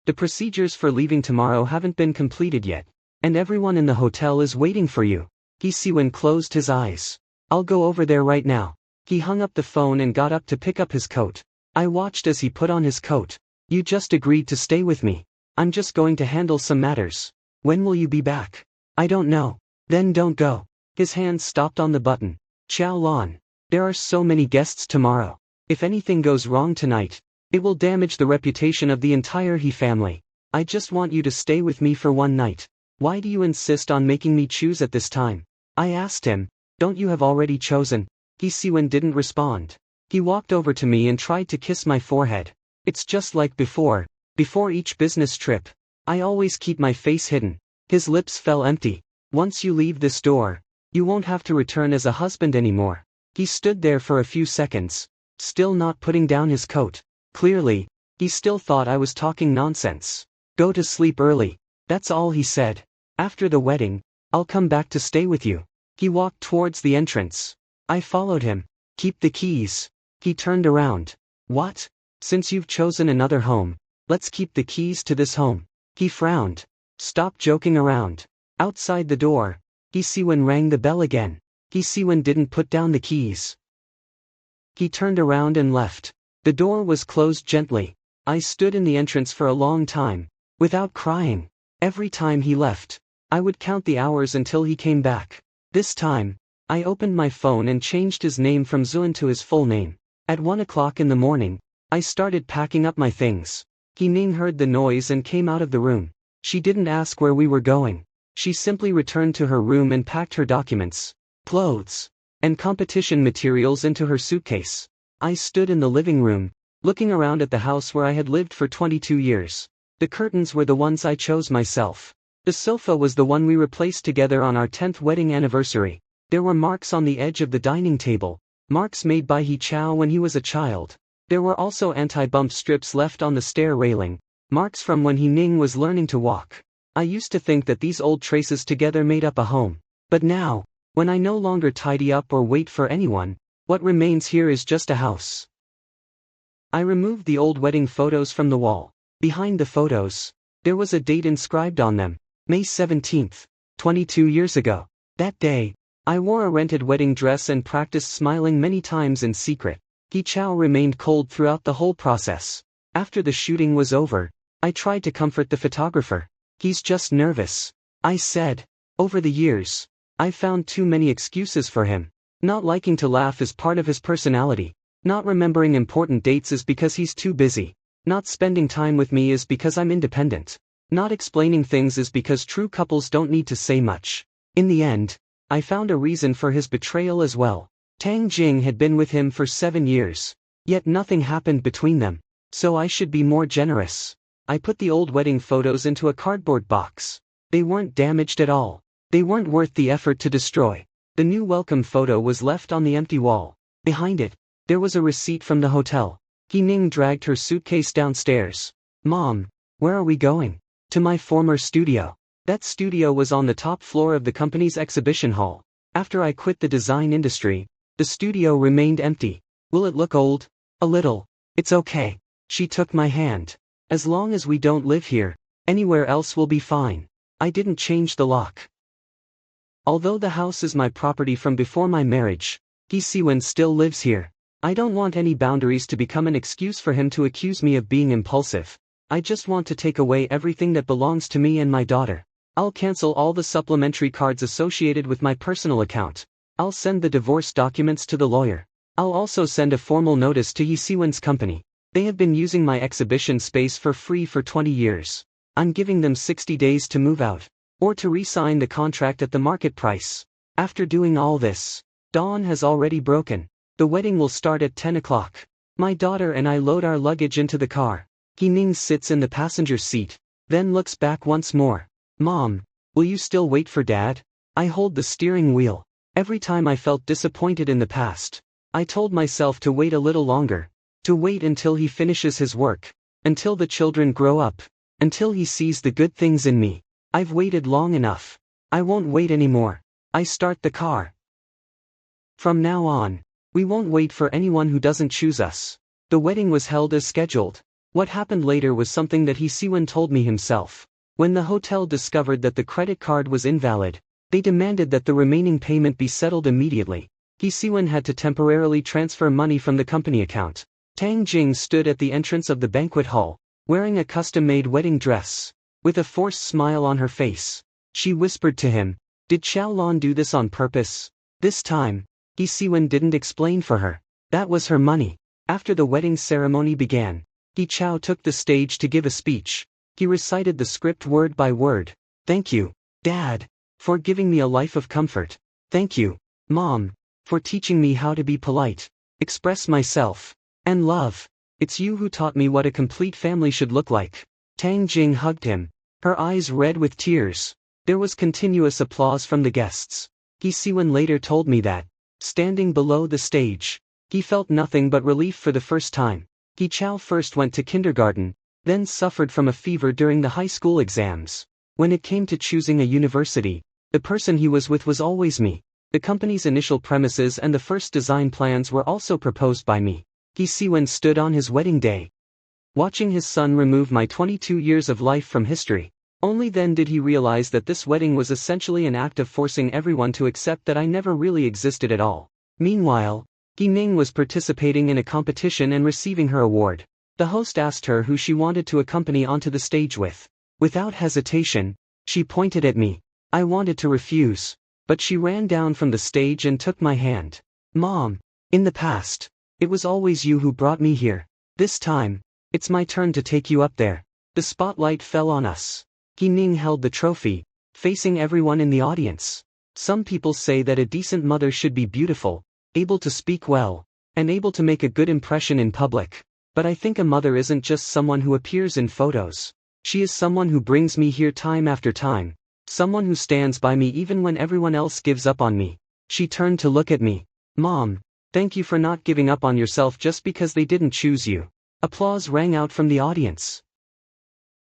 The procedures for leaving tomorrow haven't been completed yet, and everyone in the hotel is waiting for you. He Siwen closed his eyes. I'll go over there right now. He hung up the phone and got up to pick up his coat. I watched as he put on his coat. You just agreed to stay with me. I'm just going to handle some matters. When will you be back? I don't know. Then don't go. His hand stopped on the button. Chao Lan. There are so many guests tomorrow. If anything goes wrong tonight, it will damage the reputation of the entire He family. I just want you to stay with me for one night. Why do you insist on making me choose at this time? I asked him. Don't you have already chosen? He Siwon didn't respond. He walked over to me and tried to kiss my forehead. It's just like before. Before each business trip, I always keep my face hidden. His lips fell empty. Once you leave this door, you won't have to return as a husband anymore. He stood there for a few seconds, still not putting down his coat. Clearly, he still thought I was talking nonsense. Go to sleep early. That's all he said. After the wedding, I'll come back to stay with you. He walked towards the entrance. I followed him. Keep the keys. He turned around. What? Since you've chosen another home, let's keep the keys to this home. He frowned. Stop joking around. Outside the door, He Siwon rang the bell again. He Siwon didn't put down the keys. He turned around and left. The door was closed gently. I stood in the entrance for a long time, without crying. Every time he left, I would count the hours until he came back. This time, I opened my phone and changed his name from Zuan to his full name. At 1 o'clock in the morning, I started packing up my things. He Ning heard the noise and came out of the room. She didn't ask where we were going. She simply returned to her room and packed her documents, clothes, and competition materials into her suitcase. I stood in the living room, looking around at the house where I had lived for 22 years. The curtains were the ones I chose myself. The sofa was the one we replaced together on our 10th wedding anniversary. There were marks on the edge of the dining table, marks made by He Chao when he was a child. There were also anti-bump strips left on the stair railing, marks from when He Ning was learning to walk. I used to think that these old traces together made up a home. But now, when I no longer tidy up or wait for anyone, what remains here is just a house. I removed the old wedding photos from the wall. Behind the photos, there was a date inscribed on them, May 17th, 22 years ago. That day, I wore a rented wedding dress and practiced smiling many times in secret. He Chao remained cold throughout the whole process. After the shooting was over, I tried to comfort the photographer. He's just nervous, I said. Over the years, I've found too many excuses for him. Not liking to laugh is part of his personality. Not remembering important dates is because he's too busy. Not spending time with me is because I'm independent. Not explaining things is because true couples don't need to say much. In the end, I found a reason for his betrayal as well. Tang Jing had been with him for 7 years. Yet nothing happened between them. So I should be more generous. I put the old wedding photos into a cardboard box. They weren't damaged at all. They weren't worth the effort to destroy. The new welcome photo was left on the empty wall. Behind it, there was a receipt from the hotel. He Ning dragged her suitcase downstairs. Mom, where are we going? To my former studio. That studio was on the top floor of the company's exhibition hall. After I quit the design industry, the studio remained empty. Will it look old? A little. It's okay. She took my hand. As long as we don't live here, anywhere else will be fine. I didn't change the lock. Although the house is my property from before my marriage, He Siwon still lives here. I don't want any boundaries to become an excuse for him to accuse me of being impulsive. I just want to take away everything that belongs to me and my daughter. I'll cancel all the supplementary cards associated with my personal account. I'll send the divorce documents to the lawyer. I'll also send a formal notice to He Siwon's company. They have been using my exhibition space for free for 20 years. I'm giving them 60 days to move out, or to re-sign the contract at the market price. After doing all this, dawn has already broken. The wedding will start at 10 o'clock. My daughter and I load our luggage into the car. He Ning sits in the passenger seat, then looks back once more. Mom, will you still wait for Dad? I hold the steering wheel. Every time I felt disappointed in the past, I told myself to wait a little longer. To wait until he finishes his work. Until the children grow up. Until he sees the good things in me. I've waited long enough. I won't wait anymore. I start the car. From now on, we won't wait for anyone who doesn't choose us. The wedding was held as scheduled. What happened later was something that He Siwon told me himself. When the hotel discovered that the credit card was invalid, they demanded that the remaining payment be settled immediately. He Siwon had to temporarily transfer money from the company account. Tang Jing stood at the entrance of the banquet hall, wearing a custom-made wedding dress. With a forced smile on her face, she whispered to him, "Did Xiaolon do this on purpose?" This time, He Siwon didn't explain for her. That was her money. After the wedding ceremony began, He Chao took the stage to give a speech. He recited the script word by word. Thank you, Dad, for giving me a life of comfort. Thank you, Mom, for teaching me how to be polite, express myself, and love. It's you who taught me what a complete family should look like. Tang Jing hugged him, her eyes red with tears. There was continuous applause from the guests. He Siwon later told me that, standing below the stage, he felt nothing but relief for the first time. He Chao first went to kindergarten, then suffered from a fever during the high school exams. When it came to choosing a university, the person he was with was always me. The company's initial premises and the first design plans were also proposed by me. He Siwon stood on his wedding day, watching his son remove my 22 years of life from history. Only then did he realize that this wedding was essentially an act of forcing everyone to accept that I never really existed at all. Meanwhile, He Ning was participating in a competition and receiving her award. The host asked her who she wanted to accompany onto the stage with. Without hesitation, she pointed at me. I wanted to refuse, but she ran down from the stage and took my hand. Mom, in the past, it was always you who brought me here. This time, it's my turn to take you up there. The spotlight fell on us. He Ning held the trophy, facing everyone in the audience. Some people say that a decent mother should be beautiful, able to speak well, and able to make a good impression in public. But I think a mother isn't just someone who appears in photos. She is someone who brings me here time after time. Someone who stands by me even when everyone else gives up on me. She turned to look at me. Mom, thank you for not giving up on yourself just because they didn't choose you. Applause rang out from the audience.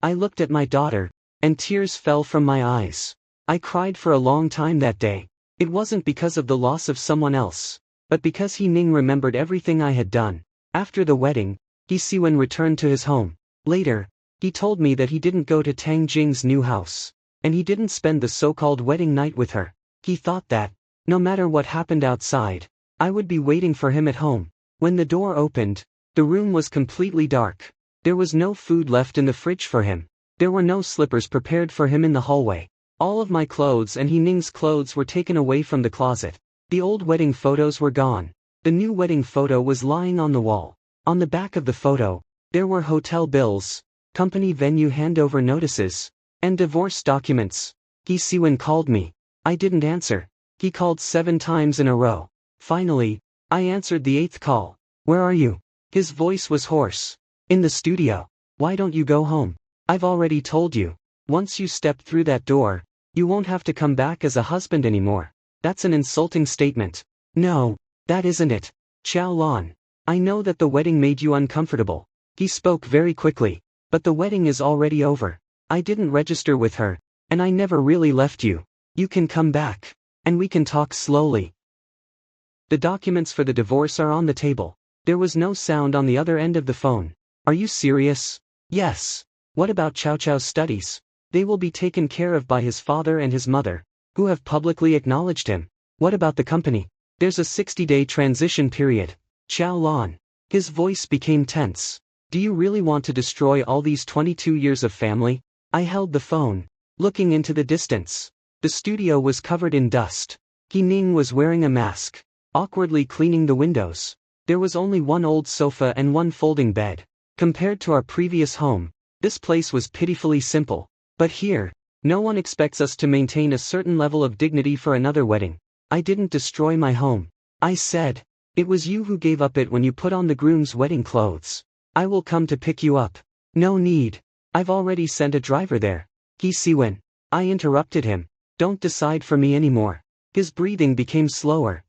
I looked at my daughter, and tears fell from my eyes. I cried for a long time that day. It wasn't because of the loss of someone else, but because He Ning remembered everything I had done. After the wedding, He Siwon returned to his home. Later, he told me that he didn't go to Tang Jing's new house, and he didn't spend the so-called wedding night with her. He thought that, no matter what happened outside, I would be waiting for him at home. When the door opened, the room was completely dark. There was no food left in the fridge for him. There were no slippers prepared for him in the hallway. All of my clothes and He Ning's clothes were taken away from the closet. The old wedding photos were gone. The new wedding photo was lying on the wall. On the back of the photo, there were hotel bills, company venue handover notices, and divorce documents. He Siwon called me. I didn't answer. He called 7 times in a row. Finally, I answered the 8th call. Where are you? His voice was hoarse. In the studio. Why don't you go home? I've already told you. Once you step through that door, you won't have to come back as a husband anymore. That's an insulting statement. No, that isn't it. Chao Lan. I know that the wedding made you uncomfortable. He spoke very quickly. But the wedding is already over. I didn't register with her, and I never really left you. You can come back, and we can talk slowly. The documents for the divorce are on the table. There was no sound on the other end of the phone. Are you serious? Yes. What about Chow Chow's studies? They will be taken care of by his father and his mother, who have publicly acknowledged him. What about the company? There's a 60-day transition period. Chao Lan. His voice became tense. Do you really want to destroy all these 22 years of family? I held the phone, looking into the distance. The studio was covered in dust. He Ning was wearing a mask, awkwardly cleaning the windows. There was only one old sofa and one folding bed. Compared to our previous home, this place was pitifully simple. But here, no one expects us to maintain a certain level of dignity for another wedding. I didn't destroy my home. I said, it was you who gave up it when you put on the groom's wedding clothes. I will come to pick you up. No need. I've already sent a driver there. He Siwon. I interrupted him. Don't decide for me anymore. His breathing became slower.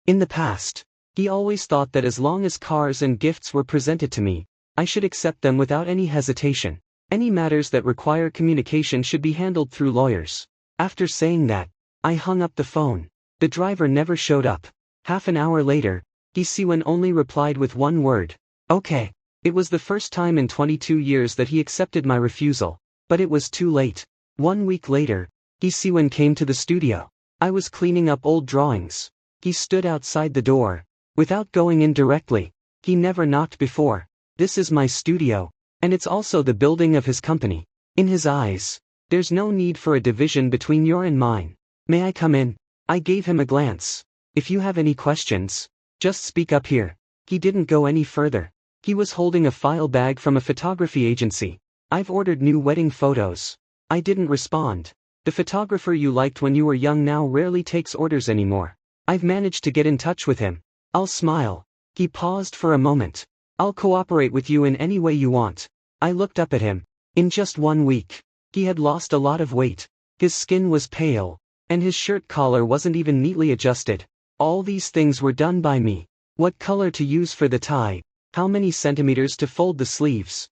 In the past, he always thought that as long as cars and gifts were presented to me, I should accept them without any hesitation. Any matters that require communication should be handled through lawyers. After saying that, I hung up the phone. The driver never showed up. Half an hour later, He Siwon only replied with one word. Okay. It was the first time in 22 years that he accepted my refusal. But it was too late. 1 week later, He Siwon came to the studio. I was cleaning up old drawings. He stood outside the door. Without going in directly. He never knocked before. This is my studio, and it's also the building of his company. In his eyes, there's no need for a division between your and mine. May I come in? I gave him a glance. If you have any questions, just speak up here. He didn't go any further. He was holding a file bag from a photography agency. I've ordered new wedding photos. I didn't respond. The photographer you liked when you were young now rarely takes orders anymore. I've managed to get in touch with him. I'll smile. He paused for a moment. I'll cooperate with you in any way you want. I looked up at him. In just 1 week, he had lost a lot of weight. His skin was pale, and his shirt collar wasn't even neatly adjusted. All these things were done by me. What color to use for the tie, how many centimeters to fold the sleeves,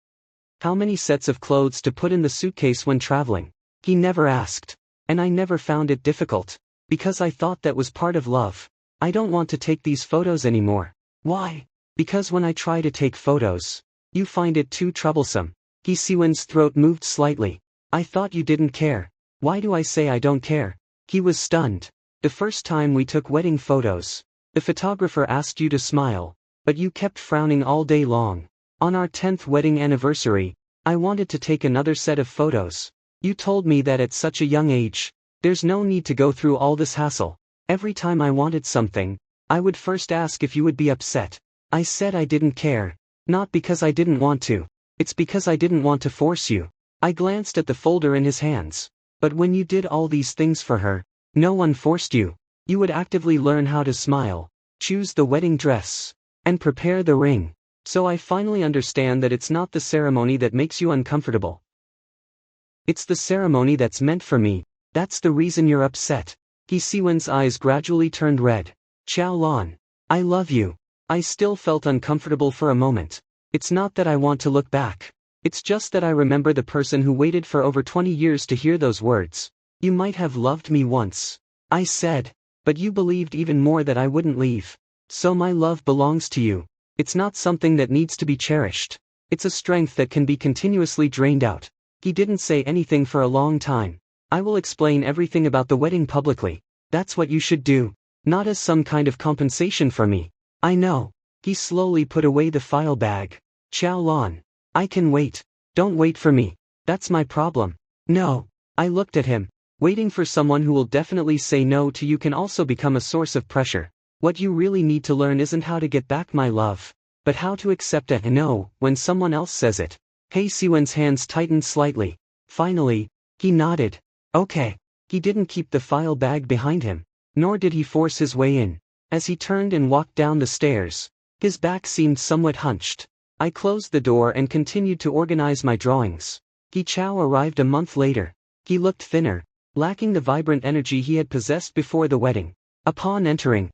how many sets of clothes to put in the suitcase when traveling. He never asked. And I never found it difficult. Because I thought that was part of love. I don't want to take these photos anymore. Why? Because when I try to take photos, you find it too troublesome. He Siwon's throat moved slightly. I thought you didn't care. Why do I say I don't care? He was stunned. The first time we took wedding photos, the photographer asked you to smile, but you kept frowning all day long. On our 10th wedding anniversary, I wanted to take another set of photos. You told me that at such a young age, there's no need to go through all this hassle. Every time I wanted something, I would first ask if you would be upset. I said I didn't care. Not because I didn't want to. It's because I didn't want to force you. I glanced at the folder in his hands. But when you did all these things for her, no one forced you. You would actively learn how to smile, choose the wedding dress, and prepare the ring. So I finally understand that it's not the ceremony that makes you uncomfortable. It's the ceremony that's meant for me. That's the reason you're upset. He Siwon's eyes gradually turned red. Xiaolon, I love you. I still felt uncomfortable for a moment. It's not that I want to look back. It's just that I remember the person who waited for over 20 years to hear those words. You might have loved me once, I said, but you believed even more that I wouldn't leave. So my love belongs to you. It's not something that needs to be cherished. It's a strength that can be continuously drained out. He didn't say anything for a long time. I will explain everything about the wedding publicly. That's what you should do. Not as some kind of compensation for me. I know. He slowly put away the file bag. Xiaolon, I can wait. Don't wait for me. That's my problem. No. I looked at him. Waiting for someone who will definitely say no to you can also become a source of pressure. What you really need to learn isn't how to get back my love, but how to accept a no when someone else says it. He Siwon's hands tightened slightly. Finally, he nodded. Okay. He didn't keep the file bag behind him, nor did he force his way in. As he turned and walked down the stairs, his back seemed somewhat hunched. I closed the door and continued to organize my drawings. He Chao arrived a month later. He looked thinner, lacking the vibrant energy he had possessed before the wedding. Upon entering,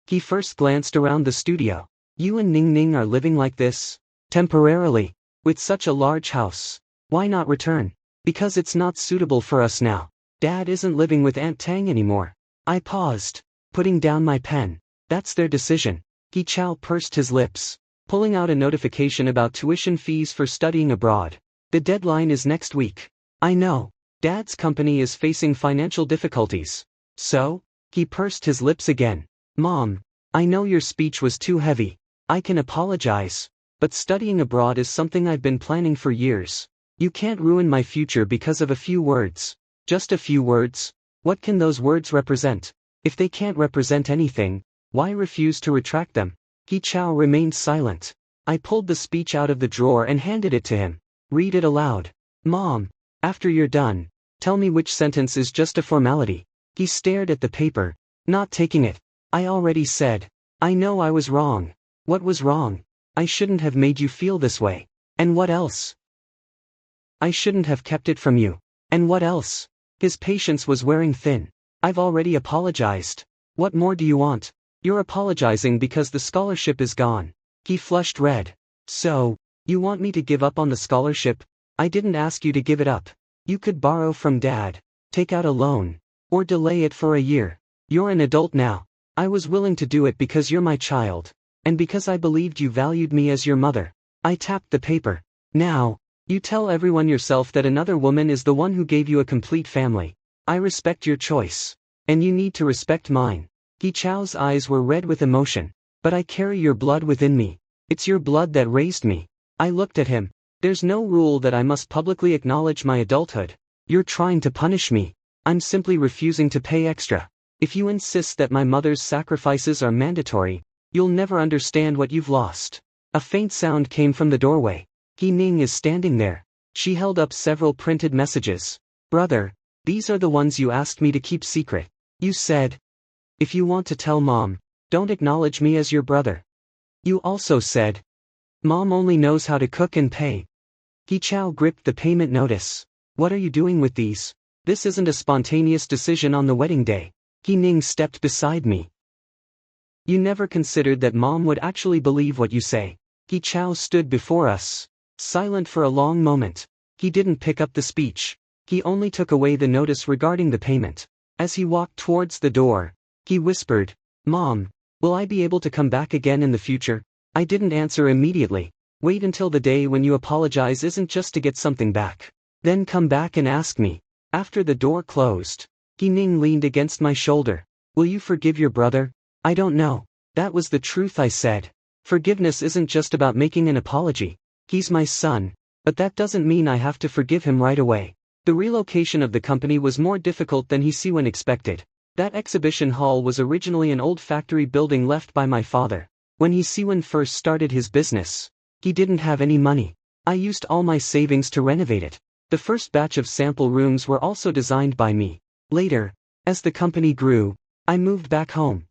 he first glanced around the studio. You and Ning Ning are living like this? Temporarily. With such a large house. Why not return? Because it's not suitable for us now. Dad isn't living with Aunt Tang anymore. I paused, putting down my pen. That's their decision. He Chao pursed his lips, pulling out a notification about tuition fees for studying abroad. The deadline is next week. I know. Dad's company is facing financial difficulties. So? He pursed his lips again. Mom, I know your speech was too heavy. I can apologize. But studying abroad is something I've been planning for years. You can't ruin my future because of a few words. Just a few words? What can those words represent? If they can't represent anything, why refuse to retract them? He Chao remained silent. I pulled the speech out of the drawer and handed it to him. Read it aloud. Mom, after you're done, tell me which sentence is just a formality. He stared at the paper, not taking it. I already said. I know I was wrong. What was wrong? I shouldn't have made you feel this way. And what else? I shouldn't have kept it from you. And what else? His patience was wearing thin. I've already apologized. What more do you want? You're apologizing because the scholarship is gone. He flushed red. So, you want me to give up on the scholarship? I didn't ask you to give it up. You could borrow from Dad, take out a loan, or delay it for a year. You're an adult now. I was willing to do it because you're my child, and because I believed you valued me as your mother. I tapped the paper. Now, you tell everyone yourself that another woman is the one who gave you a complete family. I respect your choice. And you need to respect mine. He Chao's eyes were red with emotion. But I carry your blood within me. It's your blood that raised me. I looked at him. There's no rule that I must publicly acknowledge my adulthood. You're trying to punish me. I'm simply refusing to pay extra. If you insist that my mother's sacrifices are mandatory, you'll never understand what you've lost. A faint sound came from the doorway. He Ning is standing there. She held up several printed messages. Brother, these are the ones you asked me to keep secret. You said, if you want to tell Mom, don't acknowledge me as your brother. You also said, Mom only knows how to cook and pay. He Chao gripped the payment notice. What are you doing with these? This isn't a spontaneous decision on the wedding day. He Ning stepped beside me. You never considered that Mom would actually believe what you say. He Chao stood before us, silent for a long moment. He didn't pick up the speech. He only took away the notice regarding the payment. As he walked towards the door, he whispered, Mom, will I be able to come back again in the future? I didn't answer immediately. Wait until the day when you apologize isn't just to get something back. Then come back and ask me. After the door closed, He Ning leaned against my shoulder. Will you forgive your brother? I don't know. That was the truth, I said. Forgiveness isn't just about making an apology. He's my son, but that doesn't mean I have to forgive him right away. The relocation of the company was more difficult than He Siwen expected. That exhibition hall was originally an old factory building left by my father. When He Siwen first started his business, he didn't have any money. I used all my savings to renovate it. The first batch of sample rooms were also designed by me. Later, as the company grew, I moved back home.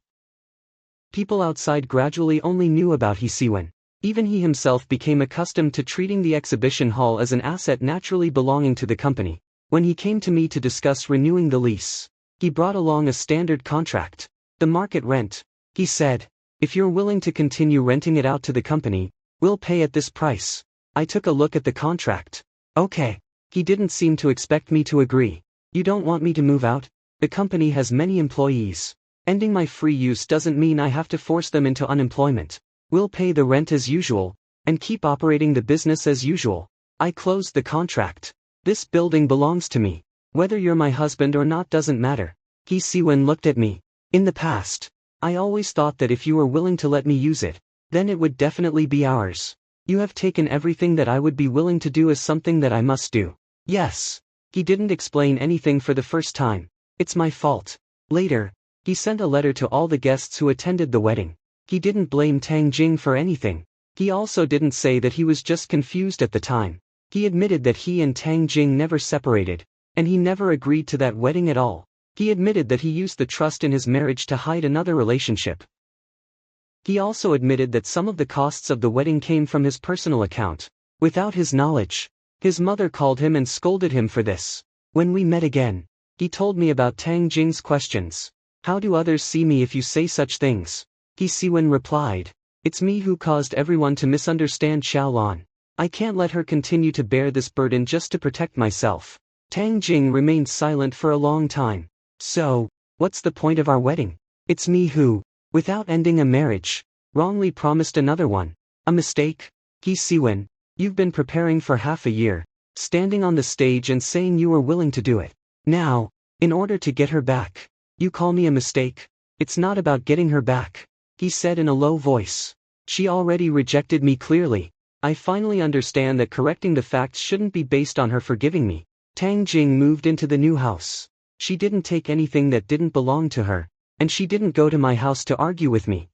People outside gradually only knew about He Siwen. Even he himself became accustomed to treating the exhibition hall as an asset naturally belonging to the company. When he came to me to discuss renewing the lease, he brought along a standard contract. The market rent, he said. If you're willing to continue renting it out to the company, we'll pay at this price. I took a look at the contract. Okay. He didn't seem to expect me to agree. You don't want me to move out? The company has many employees. Ending my free use doesn't mean I have to force them into unemployment. We'll pay the rent as usual, and keep operating the business as usual. I closed the contract. This building belongs to me. Whether you're my husband or not doesn't matter. He Siwen looked at me. In the past, I always thought that if you were willing to let me use it, then it would definitely be ours. You have taken everything that I would be willing to do as something that I must do. Yes. He didn't explain anything for the first time. It's my fault. Later, he sent a letter to all the guests who attended the wedding. He didn't blame Tang Jing for anything. He also didn't say that he was just confused at the time. He admitted that he and Tang Jing never separated, and he never agreed to that wedding at all. He admitted that he used the trust in his marriage to hide another relationship. He also admitted that some of the costs of the wedding came from his personal account, without his knowledge. His mother called him and scolded him for this. When we met again, he told me about Tang Jing's questions. How do others see me if you say such things? He Siwen replied. It's me who caused everyone to misunderstand Xiaolan. I can't let her continue to bear this burden just to protect myself. Tang Jing remained silent for a long time. So, what's the point of our wedding? It's me who, without ending a marriage, wrongly promised another one. A mistake? He Siwen, you've been preparing for half a year, standing on the stage and saying you were willing to do it. Now, in order to get her back, you call me a mistake? It's not about getting her back, he said in a low voice. She already rejected me clearly. I finally understand that correcting the facts shouldn't be based on her forgiving me. Tang Jing moved into the new house. She didn't take anything that didn't belong to her, and she didn't go to my house to argue with me.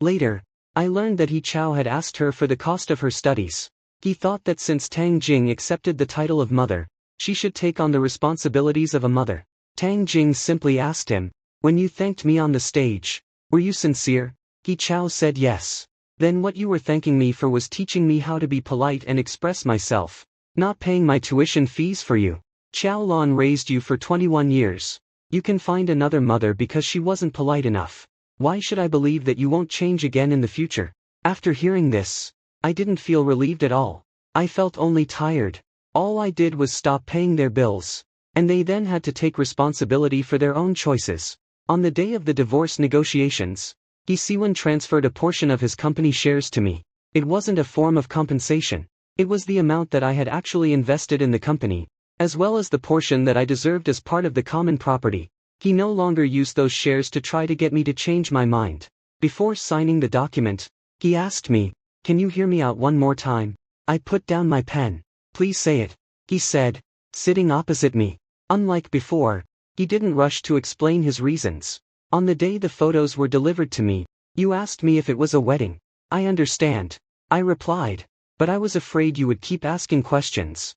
Later, I learned that He Chao had asked her for the cost of her studies. He thought that since Tang Jing accepted the title of mother, she should take on the responsibilities of a mother. Tang Jing simply asked him, when you thanked me on the stage, were you sincere? He Chao said yes. Then what you were thanking me for was teaching me how to be polite and express myself, not paying my tuition fees for you. Xiaolan raised you for 21 years. You can find another mother because she wasn't polite enough. Why should I believe that you won't change again in the future? After hearing this, I didn't feel relieved at all. I felt only tired. All I did was stop paying their bills, and they then had to take responsibility for their own choices. On the day of the divorce negotiations, He Siwen transferred a portion of his company shares to me. It wasn't a form of compensation. It was the amount that I had actually invested in the company, as well as the portion that I deserved as part of the common property. He no longer used those shares to try to get me to change my mind. Before signing the document, he asked me, can you hear me out one more time? I put down my pen. Please say it, he said, sitting opposite me. Unlike before, He didn't rush to explain his reasons. On the day the photos were delivered to me, you asked me if it was a wedding. I understand, I replied, but I was afraid you would keep asking questions.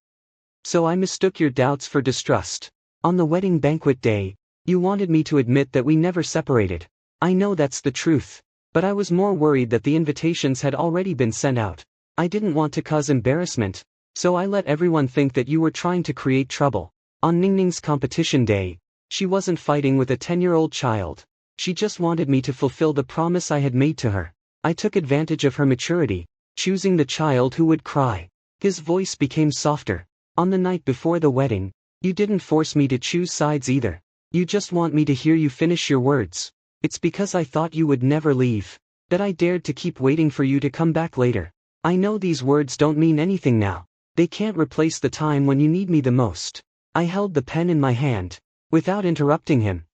So I mistook your doubts for distrust. On the wedding banquet day, you wanted me to admit that we never separated. I know that's the truth, but I was more worried that the invitations had already been sent out. I didn't want to cause embarrassment, so I let everyone think that you were trying to create trouble. On Ningning's competition day, she wasn't fighting with a 10-year-old child. She just wanted me to fulfill the promise I had made to her. I took advantage of her maturity, choosing the child who would cry. His voice became softer. On the night before the wedding, you didn't force me to choose sides either. You just want me to hear you finish your words. It's because I thought you would never leave that I dared to keep waiting for you to come back later. I know these words don't mean anything now. They can't replace the time when you need me the most. I held the pen in my hand, without interrupting him.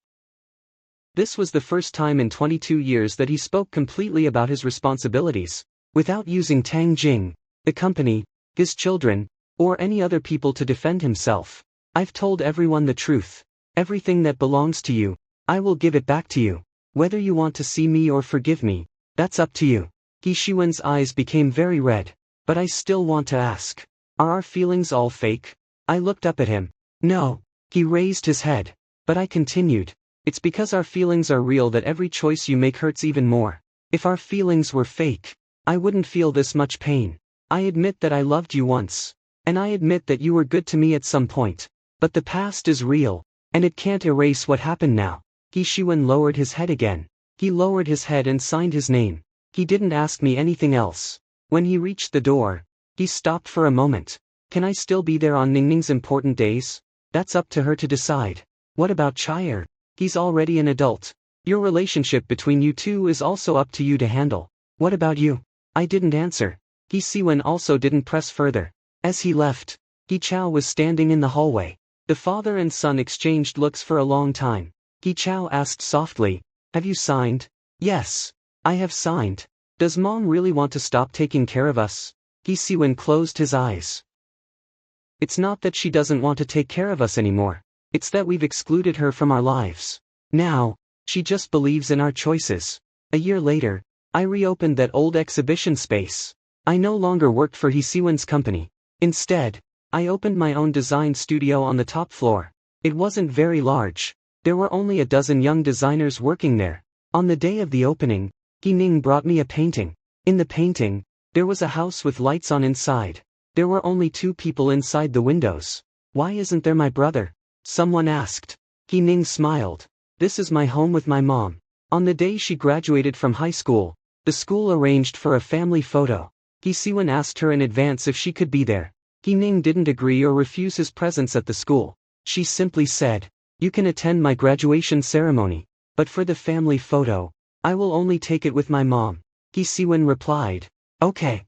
This was the first time in 22 years that he spoke completely about his responsibilities, without using Tang Jing, the company, his children, or any other people to defend himself. I've told everyone the truth. Everything that belongs to you, I will give it back to you. Whether you want to see me or forgive me, that's up to you. He Shiwen's eyes became very red. But I still want to ask. Are our feelings all fake? I looked up at him. No. He raised his head. But I continued. It's because our feelings are real that every choice you make hurts even more. If our feelings were fake, I wouldn't feel this much pain. I admit that I loved you once. And I admit that you were good to me at some point. But the past is real, and it can't erase what happened now. He Shiwen lowered his head again. He lowered his head and signed his name. He didn't ask me anything else. When he reached the door, he stopped for a moment. Can I still be there on Ningning's important days? That's up to her to decide. What about Chire? He's already an adult. Your relationship between you two is also up to you to handle. What about you? I didn't answer. He Siwen also didn't press further. As he left, He Chao was standing in the hallway. The father and son exchanged looks for a long time. He Chao asked softly, have you signed? Yes. I have signed. Does mom really want to stop taking care of us? He Siwen closed his eyes. It's not that she doesn't want to take care of us anymore. It's that we've excluded her from our lives. Now, she just believes in our choices. A year later, I reopened that old exhibition space. I no longer worked for He Siwen's company. Instead, I opened my own design studio on the top floor. It wasn't very large. There were only a dozen young designers working there. On the day of the opening, He Ning brought me a painting. In the painting, there was a house with lights on inside. There were only 2 people inside the windows. Why isn't there my brother? Someone asked. He Ning smiled. This is my home with my mom. On the day she graduated from high school, the school arranged for a family photo. He Siwen asked her in advance if she could be there. He Ning didn't agree or refuse his presence at the school. She simply said, you can attend my graduation ceremony, but for the family photo, I will only take it with my mom. He Siwen replied, okay.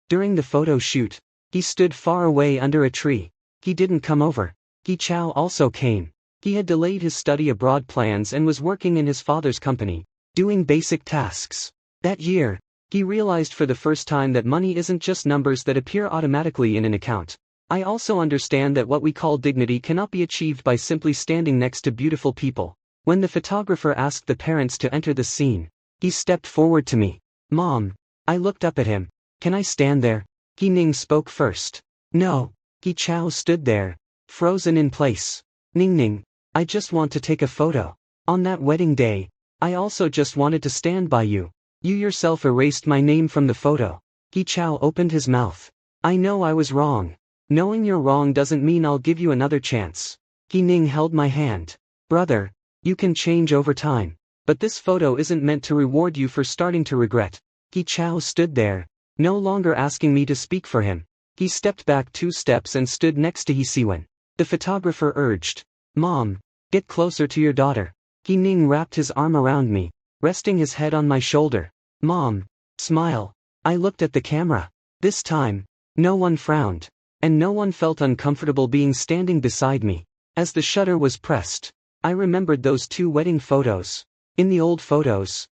During the photo shoot, he stood far away under a tree. He didn't come over. He Chao also came. He had delayed his study abroad plans and was working in his father's company, doing basic tasks. That year, he realized for the first time that money isn't just numbers that appear automatically in an account. I also understand that what we call dignity cannot be achieved by simply standing next to beautiful people. When the photographer asked the parents to enter the scene, he stepped forward to me. Mom. I looked up at him. Can I stand there? He Ning spoke first. No. He Chao stood there, frozen in place. Ning, I just want to take a photo. On that wedding day, I also just wanted to stand by you. You yourself erased my name from the photo. He Chao opened his mouth. I know I was wrong. Knowing you're wrong doesn't mean I'll give you another chance. He Ning held my hand. Brother, you can change over time. But this photo isn't meant to reward you for starting to regret. He Chao stood there, no longer asking me to speak for him. He stepped back 2 steps and stood next to He Siwen. The photographer urged. Mom, get closer to your daughter. He Ning wrapped his arm around me, resting his head on my shoulder. Mom, smile. I looked at the camera. This time, no one frowned. And no one felt uncomfortable being standing beside me. As the shutter was pressed, I remembered those 2 wedding photos. In the old photos,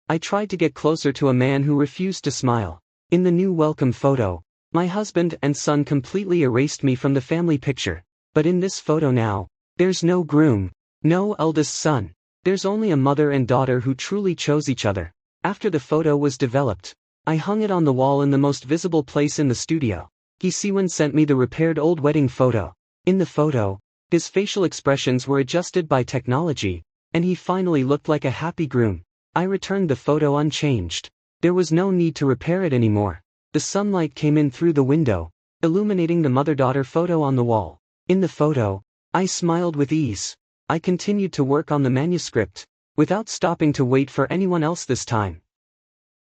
I tried to get closer to a man who refused to smile. In the new welcome photo, my husband and son completely erased me from the family picture. But in this photo now, There's no groom, no eldest son. There's only a mother and daughter who truly chose each other. After the photo was developed, I hung it on the wall in the most visible place in the studio. He Siwon sent me the repaired old wedding photo. In the photo, his facial expressions were adjusted by technology, and he finally looked like a happy groom. I returned the photo unchanged. There was no need to repair it anymore. The sunlight came in through the window, illuminating the mother-daughter photo on the wall. In the photo, I smiled with ease. I continued to work on the manuscript, without stopping to wait for anyone else this time.